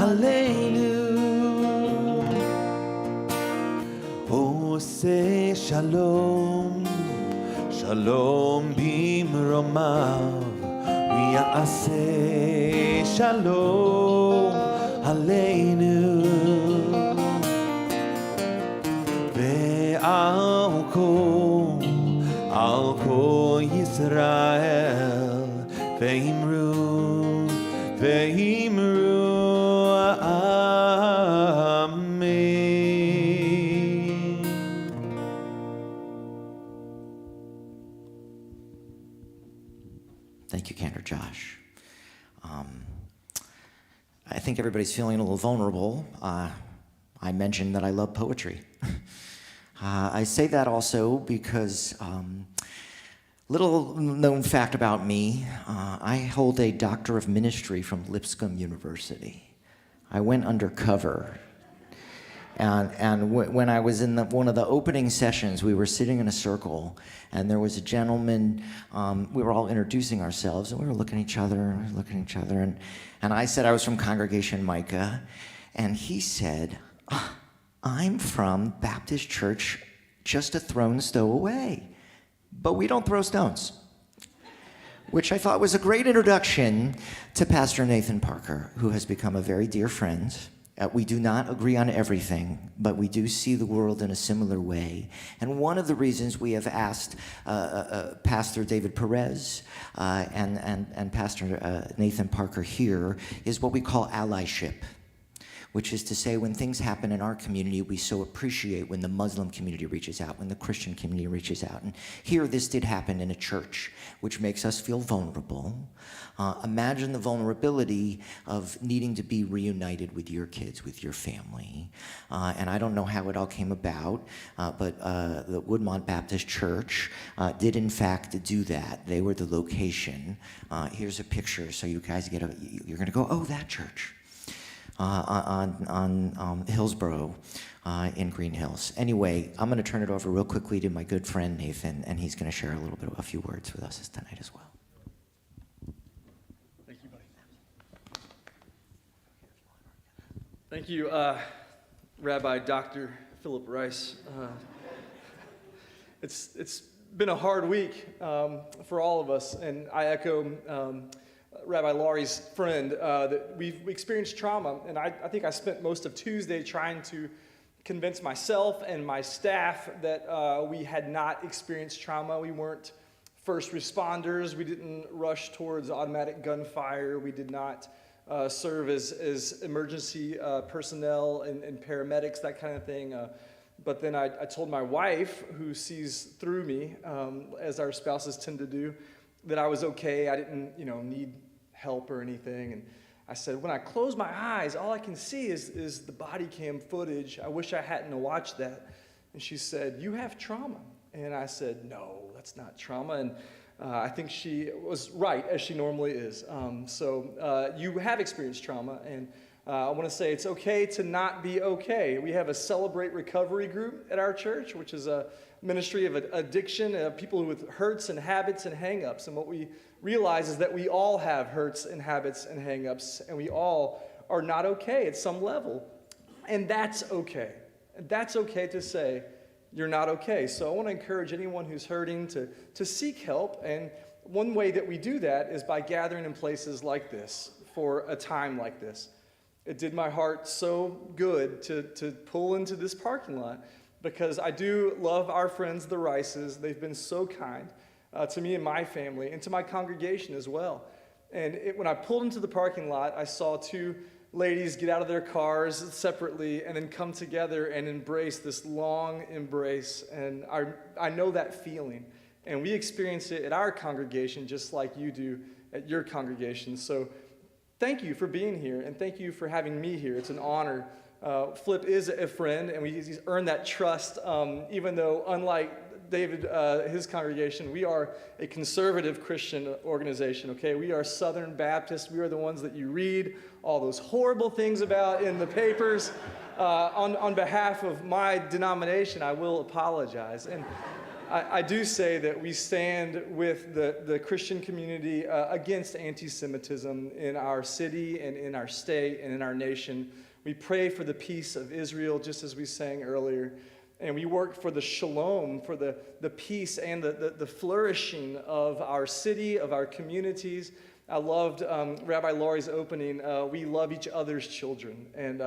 יעשה שלום, שלום במרומיו, ויעשה שלום עלינו. על כל ישראל, ואמרו אמן. Thank you, Cantor Josh. I think everybody's feeling a little vulnerable. I mentioned that I love poetry. I say that also because little known fact about me, I hold a Doctor of Ministry from Lipscomb University. I went undercover. And when I was in one of the opening sessions, we were sitting in a circle, and there was a gentleman, we were all introducing ourselves, and we were looking at each other, and I said I was from Congregation Micah, and he said, I'm from Baptist Church just a throne's throw away, but we don't throw stones, which I thought was a great introduction to Pastor Nathan Parker, who has become a very dear friend. We do not agree on everything, but we do see the world in a similar way. And one of the reasons we have asked Pastor David Perez and Pastor Nathan Parker here is what we call allyship, which is to say when things happen in our community, we so appreciate when the Muslim community reaches out, when the Christian community reaches out. And here this did happen in a church, which makes us feel vulnerable. Imagine the vulnerability of needing to be reunited with your kids, with your family. And I don't know how it all came about, but the Woodmont Baptist Church did in fact do that. They were the location. Here's a picture, so you guys you're gonna go, oh, that church. On Hillsborough in Green Hills. Anyway, I'm going to turn it over real quickly to my good friend Nathan, and he's going to share a few words with us tonight as well. Thank you, buddy. Thank you, Rabbi Dr. Philip Rice. It's been a hard week for all of us, and I echo Rabbi Laurie's friend, that we experienced trauma, and I think I spent most of Tuesday trying to convince myself and my staff that we had not experienced trauma. We weren't first responders. We didn't rush towards automatic gunfire. We did not serve as emergency personnel and paramedics, that kind of thing. But then I told my wife, who sees through me, as our spouses tend to do, that I was okay. I didn't, need help or anything. And I said, when I close my eyes, all I can see is the body cam footage. I wish I hadn't watched that. And she said, you have trauma. And I said, no, that's not trauma. And I think she was right, as she normally is. So you have experienced trauma, and I want to say it's okay to not be okay. We have a Celebrate Recovery group at our church, which is a ministry of addiction, people with hurts and habits and hang-ups. And what we realize is that we all have hurts and habits and hang-ups, and we all are not okay at some level. And that's okay. And that's okay to say you're not okay. So I want to encourage anyone who's hurting to seek help. And one way that we do that is by gathering in places like this for a time like this. It did my heart so good to pull into this parking lot, because I do love our friends, the Rices. They've been so kind to me and my family, and to my congregation as well. And when I pulled into the parking lot, I saw two ladies get out of their cars separately and then come together and embrace this long embrace. And I know that feeling. And we experience it at our congregation just like you do at your congregation. So thank you for being here, and thank you for having me here. It's an honor. Flip is a friend, and he's earned that trust, even though, unlike David, his congregation, we are a conservative Christian organization, okay? We are Southern Baptist. We are the ones that you read all those horrible things about in the papers. On behalf of my denomination, I will apologize. And I do say that we stand with the Christian community against anti-Semitism in our city and in our state and in our nation. We pray for the peace of Israel, just as we sang earlier. And we work for the shalom, for the peace and the flourishing of our city, of our communities. I loved Rabbi Laurie's opening. We love each other's children. And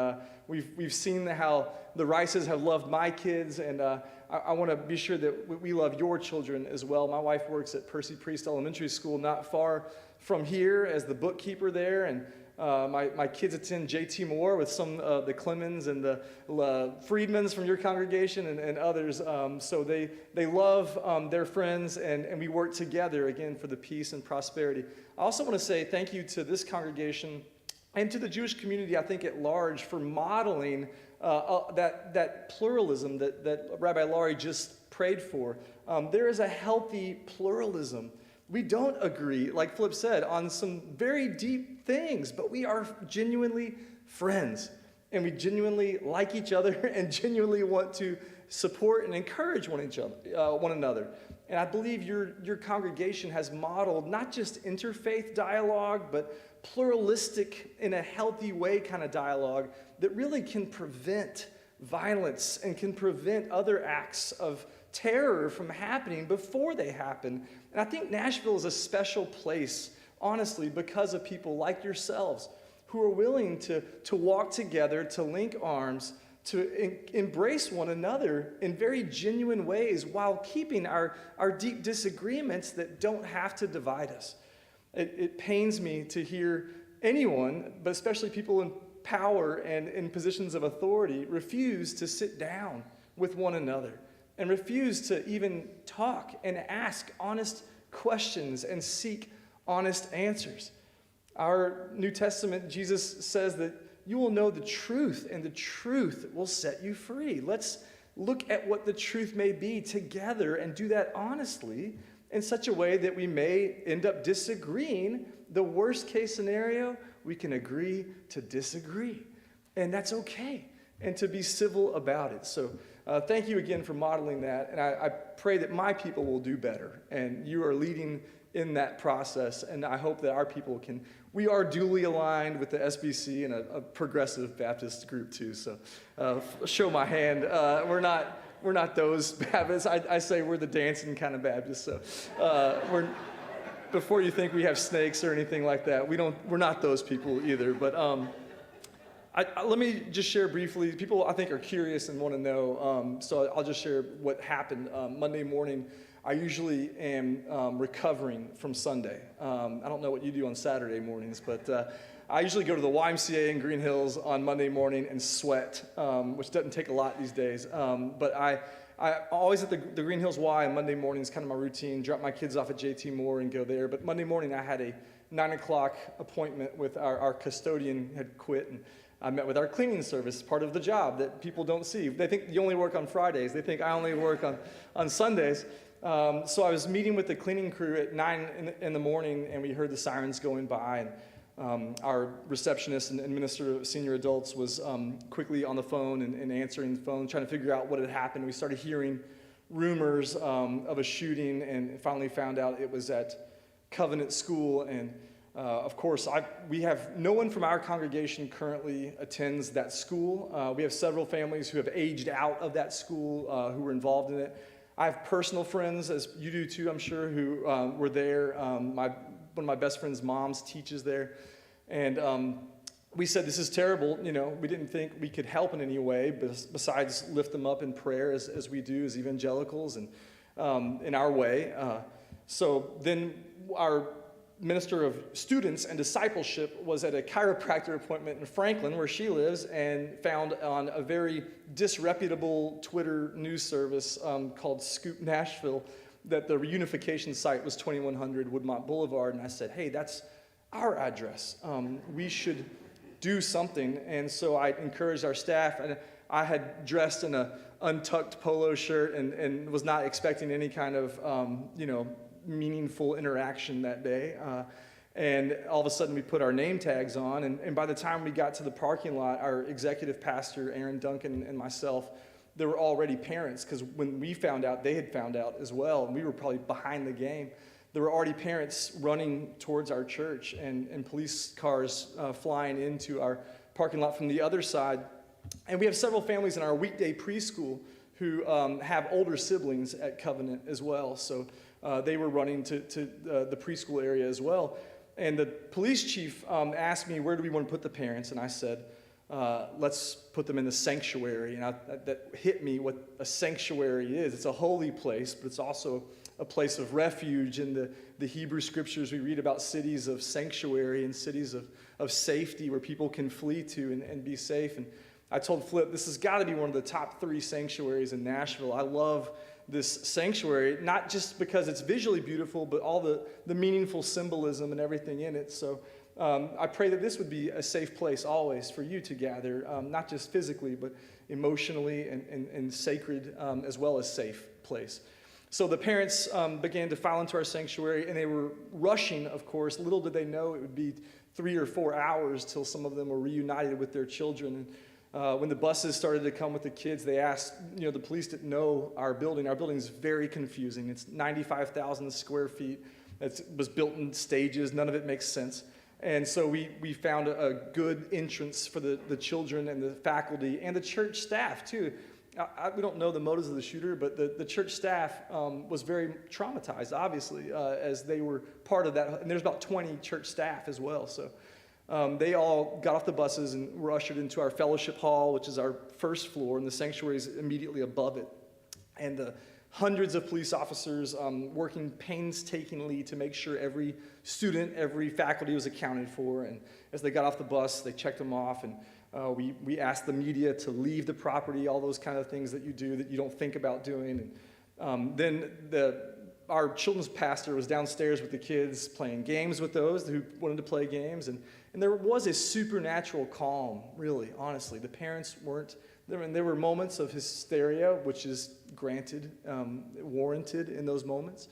we've seen how the Rices have loved my kids, and I want to be sure that we love your children as well. My wife works at Percy Priest Elementary School, not far from here, as the bookkeeper there, and my kids attend J.T. Moore with some of the Clemens and the Friedmans from your congregation and others. So they love their friends, and we work together, again, for the peace and prosperity. I also want to say thank you to this congregation and to the Jewish community, I think, at large, for modeling that pluralism that Rabbi Laurie just prayed for. There is a healthy pluralism. We don't agree, like Flip said, on some very deep things, but we are genuinely friends, and we genuinely like each other and genuinely want to support and encourage one another. And I believe your congregation has modeled not just interfaith dialogue, but pluralistic, in a healthy way kind of dialogue that really can prevent violence and can prevent other acts of terror from happening before they happen. And I think Nashville is a special place, honestly, because of people like yourselves who are willing to walk together, to link arms, to embrace one another in very genuine ways while keeping our deep disagreements that don't have to divide us. It pains me to hear anyone, but especially people in power and in positions of authority, refuse to sit down with one another and refuse to even talk and ask honest questions and seek honest answers. Our New Testament, Jesus says that you will know the truth, and the truth will set you free. Let's look at what the truth may be together and do that honestly in such a way that we may end up disagreeing. The worst case scenario, we can agree to disagree. And that's okay, and to be civil about it. So thank you again for modeling that. And I pray that my people will do better. And you are leading in that process. And I hope that our people can. We are duly aligned with the SBC and a progressive Baptist group too. So show my hand. We're not those Baptists. I say we're the dancing kind of Baptists. So before you think we have snakes or anything like that, we're not those people either. But let me just share briefly. People, I think, are curious and want to know, so I'll just share what happened. Monday morning, I usually am recovering from Sunday. I don't know what you do on Saturday mornings, but I usually go to the YMCA in Green Hills on Monday morning and sweat, which doesn't take a lot these days. But I always at the Green Hills Y on Monday morning is kind of my routine, drop my kids off at J.T. Moore and go there. But Monday morning, I had a 9 o'clock appointment with our custodian had quit, and I met with our cleaning service, part of the job that people don't see. They think you only work on Fridays. They think I only work on Sundays. So I was meeting with the cleaning crew at 9 in the morning, and we heard the sirens going by. And our receptionist and minister of senior adults was quickly on the phone and answering the phone, trying to figure out what had happened. We started hearing rumors of a shooting, and finally found out it was at Covenant School. And of course, we have no one from our congregation currently attends that school. We have several families who have aged out of that school who were involved in it. I have personal friends, as you do too, I'm sure, who were there. One of my best friend's moms teaches there. And we said, this is terrible. You know, we didn't think we could help in any way besides lift them up in prayer as we do as evangelicals and in our way. So then our minister of students and discipleship was at a chiropractor appointment in Franklin, where she lives, and found on a very disreputable Twitter news service called Scoop Nashville that the reunification site was 2100 Woodmont Boulevard. And I said, hey, that's our address. We should do something. And so I encouraged our staff, and I had dressed in an untucked polo shirt and was not expecting any kind of, meaningful interaction that day. And all of a sudden we put our name tags on, and by the time we got to the parking lot, our executive pastor, Aaron Duncan, and myself, there were already parents, because when we found out, they had found out as well, and we were probably behind the game. There were already parents running towards our church, and police cars flying into our parking lot from the other side. And we have several families in our weekday preschool who have older siblings at Covenant as well. So they were running to the preschool area as well. And the police chief asked me, where do we want to put the parents? And I said, let's put them in the sanctuary. And that hit me what a sanctuary is. It's a holy place, but it's also a place of refuge. In the Hebrew scriptures, we read about cities of sanctuary and cities of safety where people can flee to and be safe. And I told Flip, this has got to be one of the top 3 sanctuaries in Nashville. I love this sanctuary, not just because it's visually beautiful, but all the meaningful symbolism and everything in it. So I pray that this would be a safe place always for you to gather, not just physically, but emotionally and sacred as well as safe place. So the parents began to file into our sanctuary, and they were rushing, of course. Little did they know it would be 3 or 4 hours till some of them were reunited with their children. And when the buses started to come with the kids, they asked, the police didn't know our building. Our building is very confusing. It's 95,000 square feet. It was built in stages. None of it makes sense. And so we found a good entrance for the children and the faculty and the church staff, too. We don't know the motives of the shooter, but the church staff was very traumatized, obviously, as they were part of that. And there's about 20 church staff as well. So they all got off the buses and were ushered into our fellowship hall, which is our first floor, and the sanctuary is immediately above it. And the hundreds of police officers working painstakingly to make sure every student, every faculty was accounted for. And as they got off the bus, they checked them off, and we asked the media to leave the property, all those kind of things that you do that you don't think about doing. And then our children's pastor was downstairs with the kids playing games with those who wanted to play games. And there was a supernatural calm, really, honestly. The parents weren't there, and there were moments of hysteria, which is granted, warranted in those moments.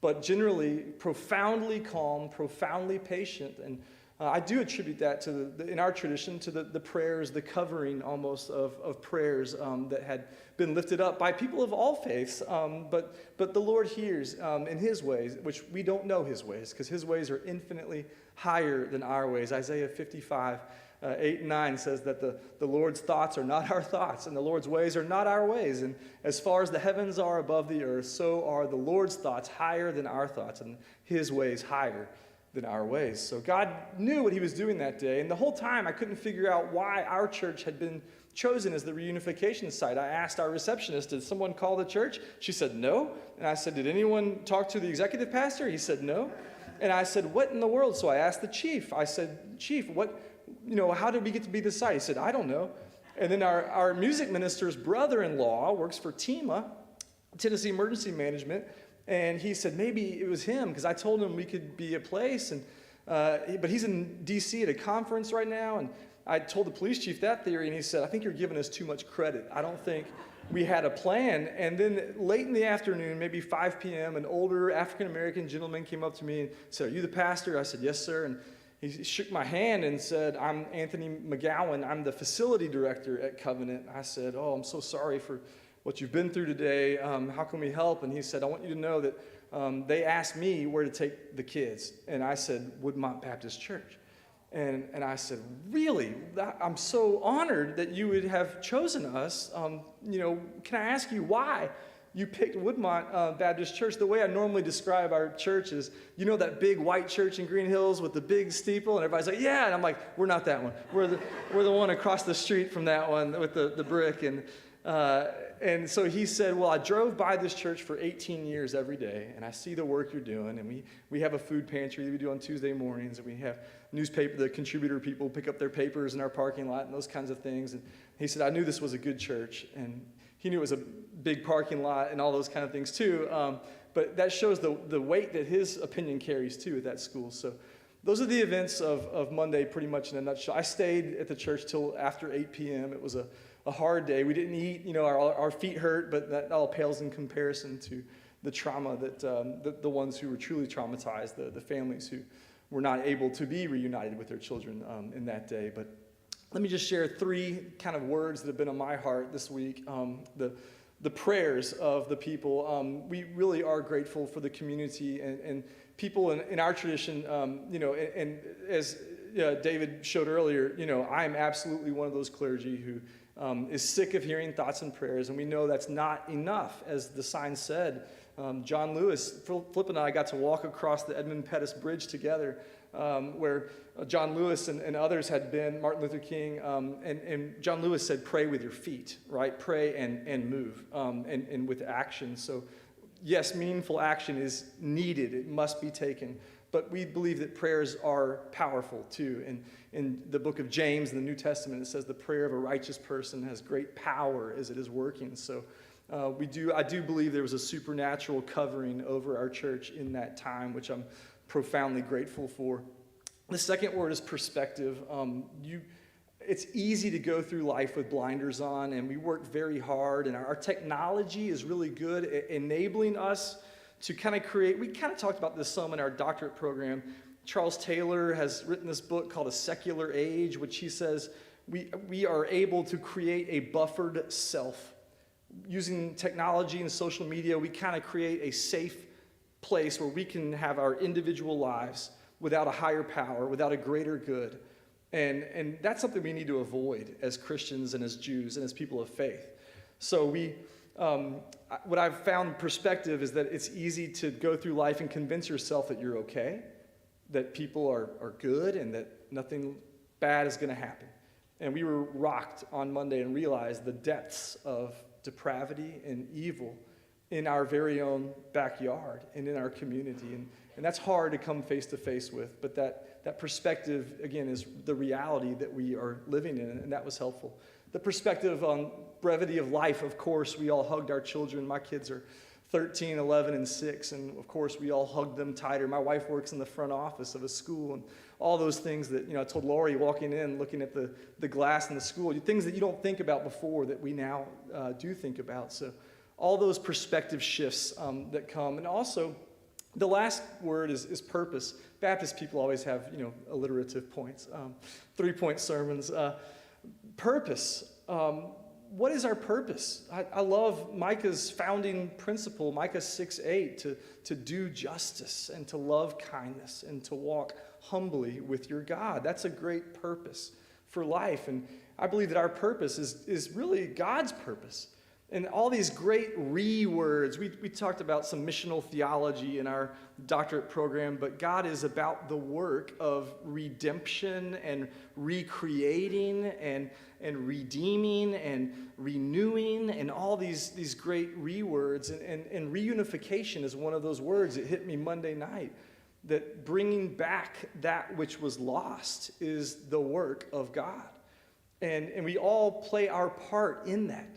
But generally, profoundly calm, profoundly patient. And I do attribute that in our tradition to the prayers, the covering almost of prayers that had been lifted up by people of all faiths. But the Lord hears in his ways, which we don't know his ways, because his ways are infinitely higher than our ways. Isaiah 55, 8 and 9 says that the Lord's thoughts are not our thoughts, and the Lord's ways are not our ways. And as far as the heavens are above the earth, so are the Lord's thoughts higher than our thoughts, and his ways higher than our ways. So God knew what he was doing that day, and the whole time I couldn't figure out why our church had been chosen as the reunification site. I asked our receptionist, did someone call the church? She said no. And I said, did anyone talk to the executive pastor? He said no. And I said, what in the world? So I asked the chief. I said, Chief, how did we get to be the site? He said, I don't know. And then our music minister's brother-in-law works for TEMA, Tennessee Emergency Management. And he said, maybe it was him, because I told him we could be a place. But he's in D.C. at a conference right now. And I told the police chief that theory, and he said, I think you're giving us too much credit. I don't think we had a plan. And then late in the afternoon, maybe 5 p.m., an older African-American gentleman came up to me and said, are you the pastor? I said, yes, sir. And he shook my hand and said, I'm Anthony McGowan. I'm the facility director at Covenant. I said, oh, I'm so sorry for what you've been through today. How can we help? And he said, I want you to know that they asked me where to take the kids. And I said, Woodmont Baptist Church. And I said, really? I'm so honored that you would have chosen us. Can I ask you why you picked Woodmont Baptist Church? The way I normally describe our church is, that big white church in Green Hills with the big steeple? And everybody's like, yeah. And I'm like, we're not that one. We're the one across the street from that one with the brick. And so he said, well, I drove by this church for 18 years every day, and I see the work you're doing, and we have a food pantry that we do on Tuesday mornings, and we have the contributor people pick up their papers in our parking lot and those kinds of things. And he said, I knew this was a good church, and he knew it was a big parking lot and all those kind of things too. But that shows the weight that his opinion carries too at that school. So those are the events of Monday pretty much in a nutshell. I stayed at the church till after 8 p.m. It was a hard day. We didn't eat, our feet hurt, but that all pales in comparison to the trauma that the ones who were truly traumatized, the families who were not able to be reunited with their children in that day. But let me just share 3 kind of words that have been on my heart this week. The prayers of the people. We really are grateful for the community and people in our tradition, and as David showed earlier, I am absolutely one of those clergy who is sick of hearing thoughts and prayers, and we know that's not enough. As the sign said, John Lewis, Flip and I got to walk across the Edmund Pettus Bridge together, where John Lewis and others had been, Martin Luther King, and John Lewis said, pray with your feet, right? Pray and move, and with action. So yes, meaningful action is needed. It must be taken. But we believe that prayers are powerful too. And in the book of James in the New Testament, it says the prayer of a righteous person has great power as it is working. So I do believe there was a supernatural covering over our church in that time, which I'm profoundly grateful for. The second word is perspective. It's easy to go through life with blinders on, and we work very hard, and our technology is really good at enabling us to kind of create. We kind of talked about this some in our doctorate program. Charles Taylor has written this book called A Secular Age, which he says we are able to create a buffered self. Using technology and social media, we kind of create a safe place where we can have our individual lives without a higher power, without a greater good. And that's something we need to avoid as Christians and as Jews and as people of faith. So what I've found perspective is that it's easy to go through life and convince yourself that you're okay, that people are good, and that nothing bad is going to happen. And we were rocked on Monday and realized the depths of depravity and evil in our very own backyard and in our community. And that's hard to come face to face with, but that perspective, again, is the reality that we are living in, and that was helpful. The perspective on brevity of life, of course, we all hugged our children. My kids are 13, 11, and 6, and of course, we all hugged them tighter. My wife works in the front office of a school, and all those things that, I told Laurie walking in, looking at the glass in the school, things that you don't think about before that we now do think about. So all those perspective shifts that come. And also, the last word is purpose. Baptist people always have, alliterative points, 3-point sermons. Purpose. What is our purpose? I love Micah's founding principle, Micah 6:8, to do justice and to love kindness and to walk humbly with your God. That's a great purpose for life. And I believe that our purpose is really God's purpose. And all these great words, we talked about some missional theology in our doctorate program, but God is about the work of redemption and recreating and redeeming and renewing and all these great words. And reunification is one of those words. It hit me Monday night, that bringing back that which was lost is the work of God. And we all play our part in that.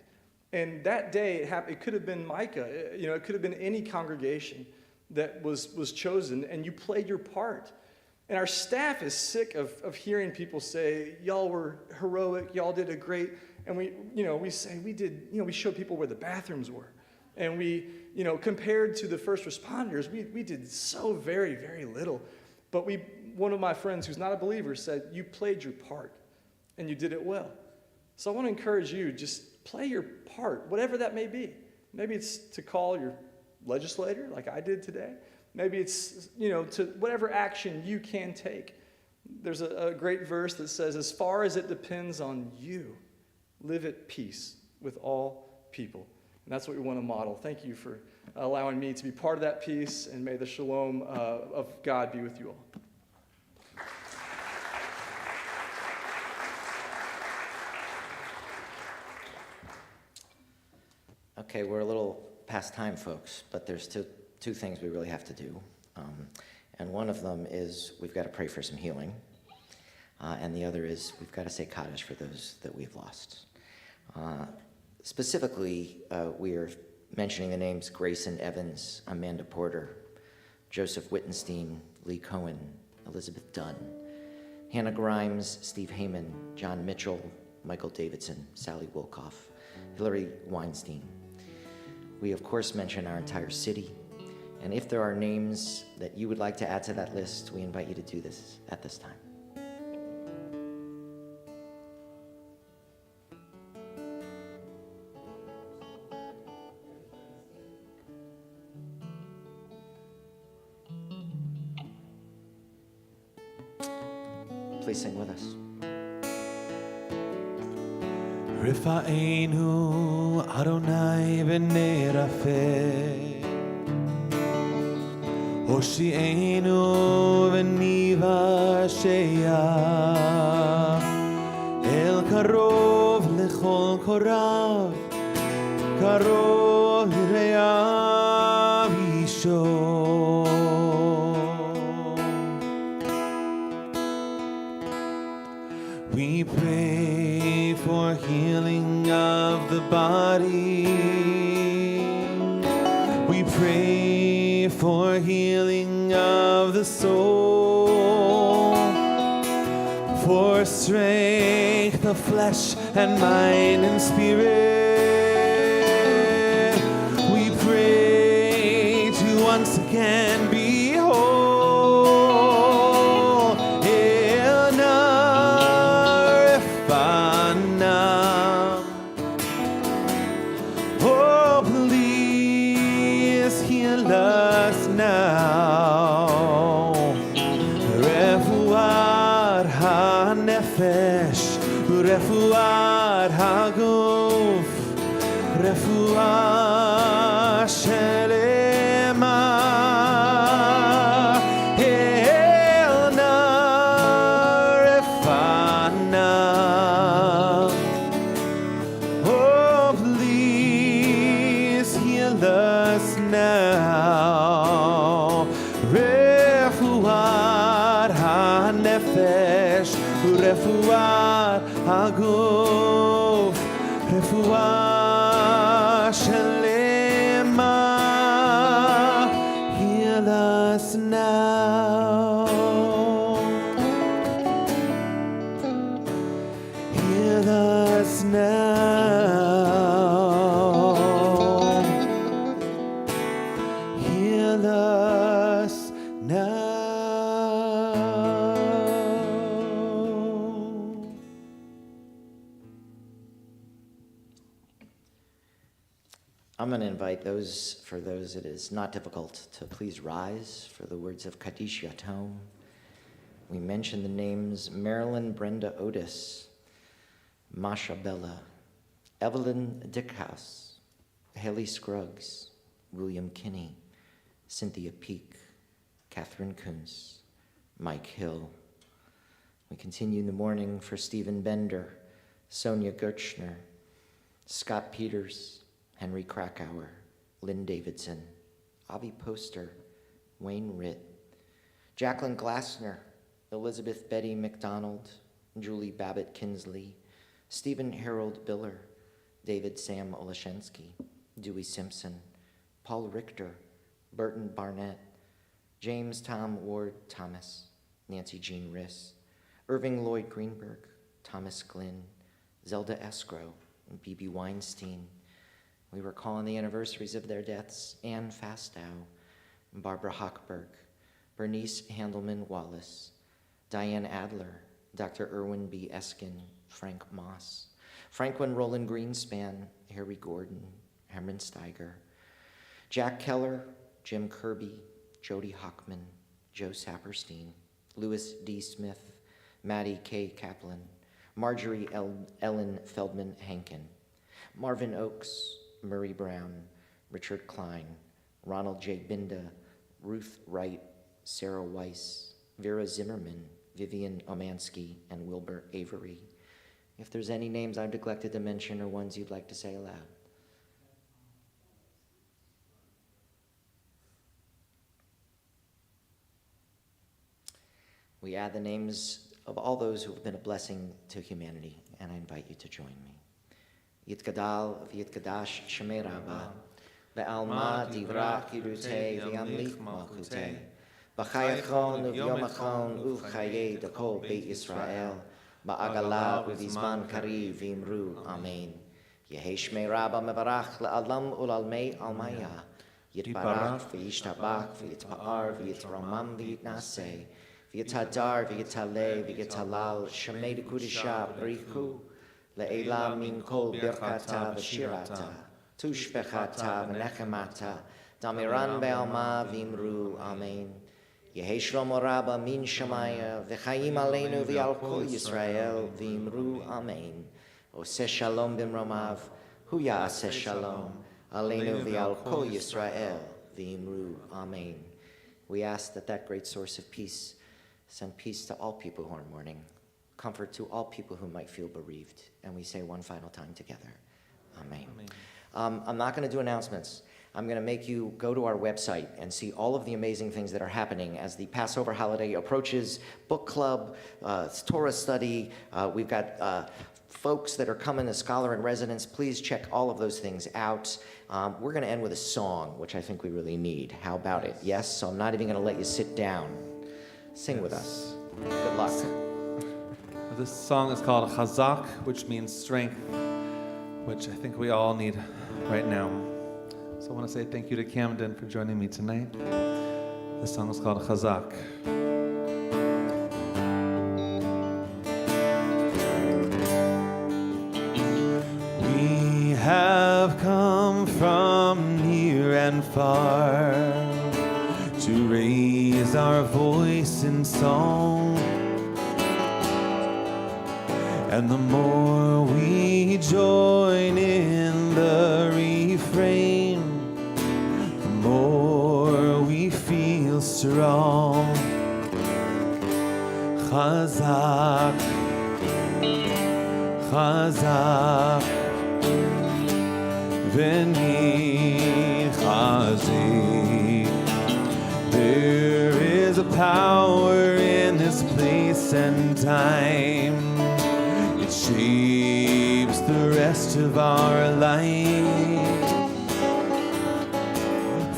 And that day, it could have been Micah. It could have been any congregation that was chosen, and you played your part. And our staff is sick of hearing people say, y'all were heroic, y'all did a great, and we say we did, we showed people where the bathrooms were. And we, compared to the first responders, we did so very, very little. But one of my friends who's not a believer said, you played your part, and you did it well. So I want to encourage you, just play your part, whatever that may be. Maybe it's to call your legislator, like I did today. Maybe it's, to whatever action you can take. There's a great verse that says, as far as it depends on you, live at peace with all people. And that's what we want to model. Thank you for allowing me to be part of that peace, and may the shalom of God be with you all. Okay, we're a little past time, folks, but there's two things we really have to do. And one of them is we've got to pray for some healing. And the other is we've got to say Kaddish for those that we've lost. Specifically, we are mentioning the names Grayson Evans, Amanda Porter, Joseph Wittenstein, Lee Cohen, Elizabeth Dunn, Hannah Grimes, Steve Heyman, John Mitchell, Michael Davidson, Sally Wilkoff, Hillary Weinstein. We, of course, mention our entire city. And if there are names that you would like to add to that list, we invite you to do this at this time. Please sing with us. Rifa'enu Adonai v'nerafe Hoshi'enu v'nivasheya El karov lechol korav Karov l'reav yishom. We pray for healing of the body. We pray for healing of the soul. For strength of flesh and mind and spirit. We pray to once again be whole. Elna Refana. Oh, please heal us now. Refuat ha-nefesh, refuat ha-guf, refuat shelema. Elna refana. Oh, please heal us now. Refuat ha-nefesh, refuat ha-guf, refuat shelema. Heal us now. Heal us now. Heal us now. I'm going to invite for those it is not difficult to please rise for the words of Kaddish Yatom. We mention the names Marilyn Brenda Otis, Masha Bella, Evelyn Dickhouse, Haley Scruggs, William Kinney, Cynthia Peak, Catherine Kuntz, Mike Hill. We continue in the morning for Stephen Bender, Sonia Gertschner, Scott Peters, Henry Krakauer, Lynn Davidson, Avi Poster, Wayne Ritt, Jacqueline Glassner, Elizabeth Betty McDonald, Julie Babbitt Kinsley, Stephen Harold Biller, David Sam Olashensky, Dewey Simpson, Paul Richter, Burton Barnett, James Tom Ward Thomas, Nancy Jean Riss, Irving Lloyd Greenberg, Thomas Glynn, Zelda Escrow, and B.B. Weinstein. We recall on the anniversaries of their deaths Anne Fastow, Barbara Hochberg, Bernice Handelman Wallace, Diane Adler, Dr. Irwin B. Eskin, Frank Moss, Franklin Roland Greenspan, Harry Gordon, Herman Steiger, Jack Keller, Jim Kirby, Jody Hockman, Joe Saperstein, Louis D. Smith, Maddie K. Kaplan, Marjorie Ellen Feldman Hankin, Marvin Oakes, Murray Brown, Richard Klein, Ronald J. Binda, Ruth Wright, Sarah Weiss, Vera Zimmerman, Vivian Omansky, and Wilbur Avery. If there's any names I've neglected to mention or ones you'd like to say aloud. We add the names of all those who have been a blessing to humanity, and I invite you to join me. Yitgadal v'yitgadash Shemei Rabbah, ve'alma divrach yirutei v'yamlich malchutei, b'chayachon u'vyomachon u'v'chayei d'kol Beit Yisrael, ba'agala u'vizman kariv v'imru, Amen. Yehei Shemei Rabbah mevarach le'alam u'lalmei almaya, yitbarach v'yishtabach v'yitpa'ar v'yitramam v'yitnaseh, v'yitadar v'yitaleh v'yitalal Shemei d'kudisha b'richu, Le'ela min kol birkata v'shirata, tushbechata v'nechemata, damiran be'alma v'imru, Amen. Yehei Shlomo Rabba min Shemaya, v'chayim aleinu v'al kol Yisrael v'imru, Amen. Oseh shalom bimromav, hu ya'aseh shalom, aleinu v'al kol Yisrael, v'imru, amen. We ask that that great source of peace send peace to all people who are mourning, comfort to all people who might feel bereaved. And we say one final time together, amen. I'm not going to do announcements. I'm going to make you go to our website and see all of the amazing things that are happening as the Passover holiday approaches. Book club, Torah study. We've got folks that are coming as scholar in residence. Please check all of those things out. We're going to end with a song, which I think we really need. How about it? Yes? So I'm not even going to let you sit down. Sing with us. Good luck. This song is called Chazak, which means strength, which I think we all need right now. So I want to say thank you to Camden for joining me tonight. This song is called Chazak. We have come from near and far to raise our voice in song. And the more we join in the refrain, the more we feel strong. Chazak, Chazak, v'ni chazik. There is a power in this place and time. It shapes the rest of our life.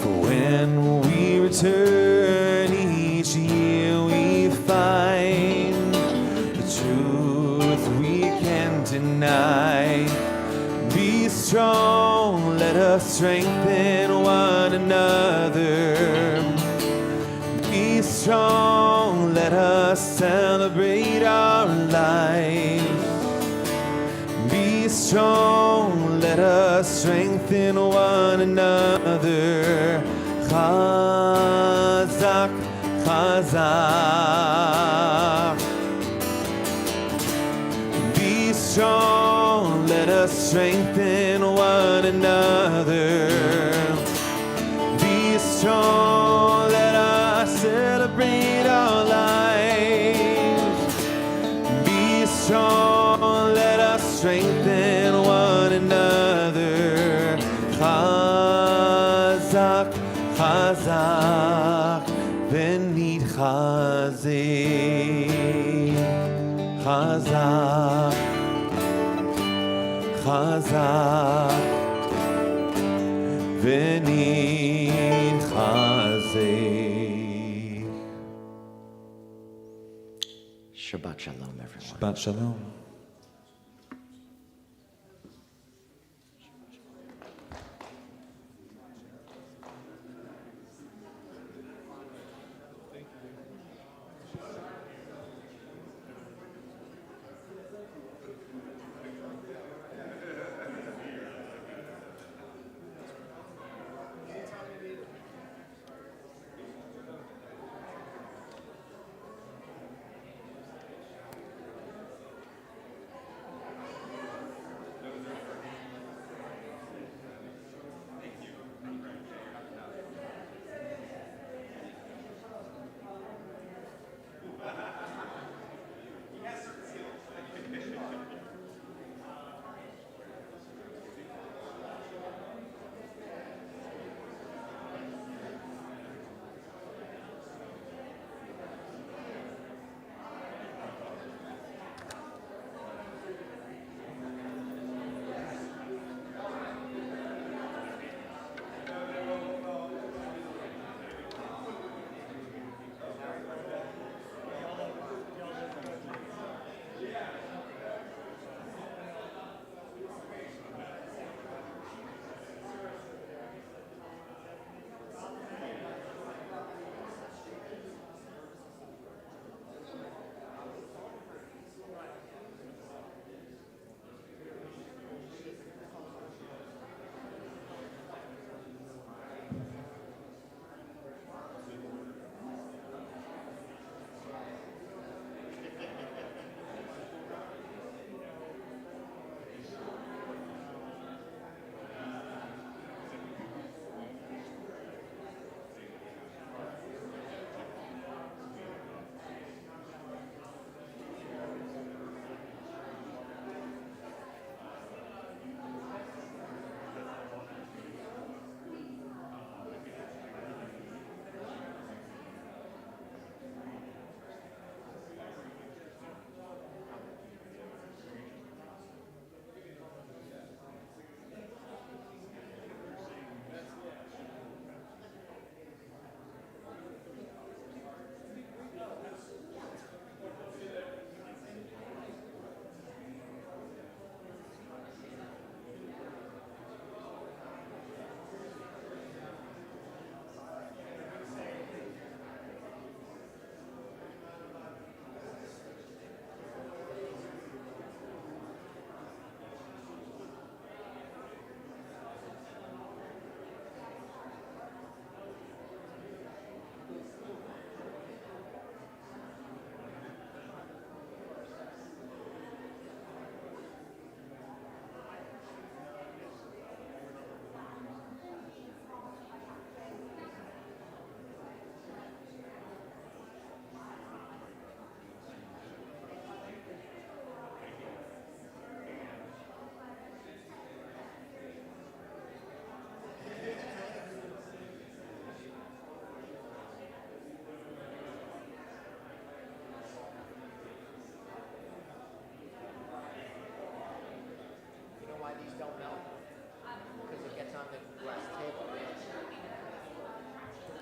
For when we return each year, we find the truth we can't deny. Be strong, let us strengthen one another. Be strong, let us celebrate our life. Be strong, let us strengthen one another. Chazak, Chazak. Be strong, let us strengthen one another. Be strong, let us celebrate our lives. Be strong, let us strengthen one another. Chazak, Chazak, v'ni chazik. Chazak, Chazak, v'ni chazik. Shabbat shalom, everyone. Shabbat shalom.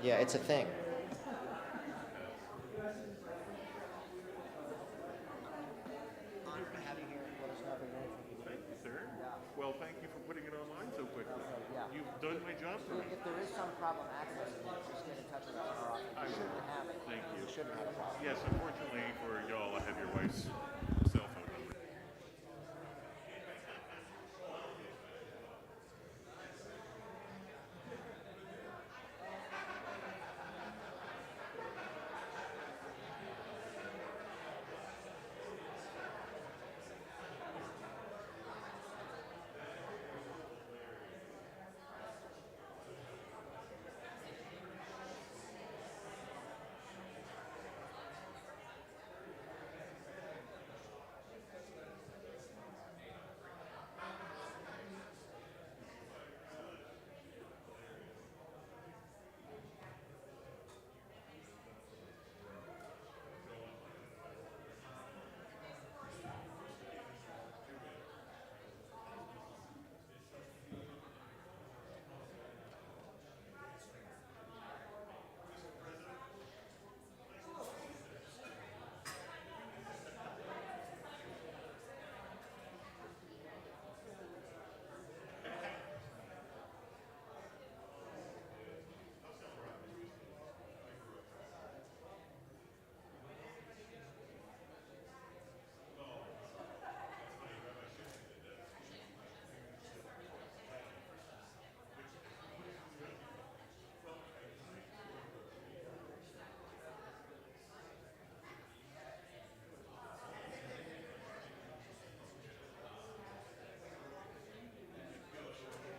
Yeah, it's a thing. Thank you, sir. Well, thank you for putting it online so quickly. You've done my job for me. If there is some problem accessing it, just get in touch with us in our office. I You will. shouldn't have it. Thank you. You shouldn't have a problem. Yes, unfortunately for y'all, I have your wife's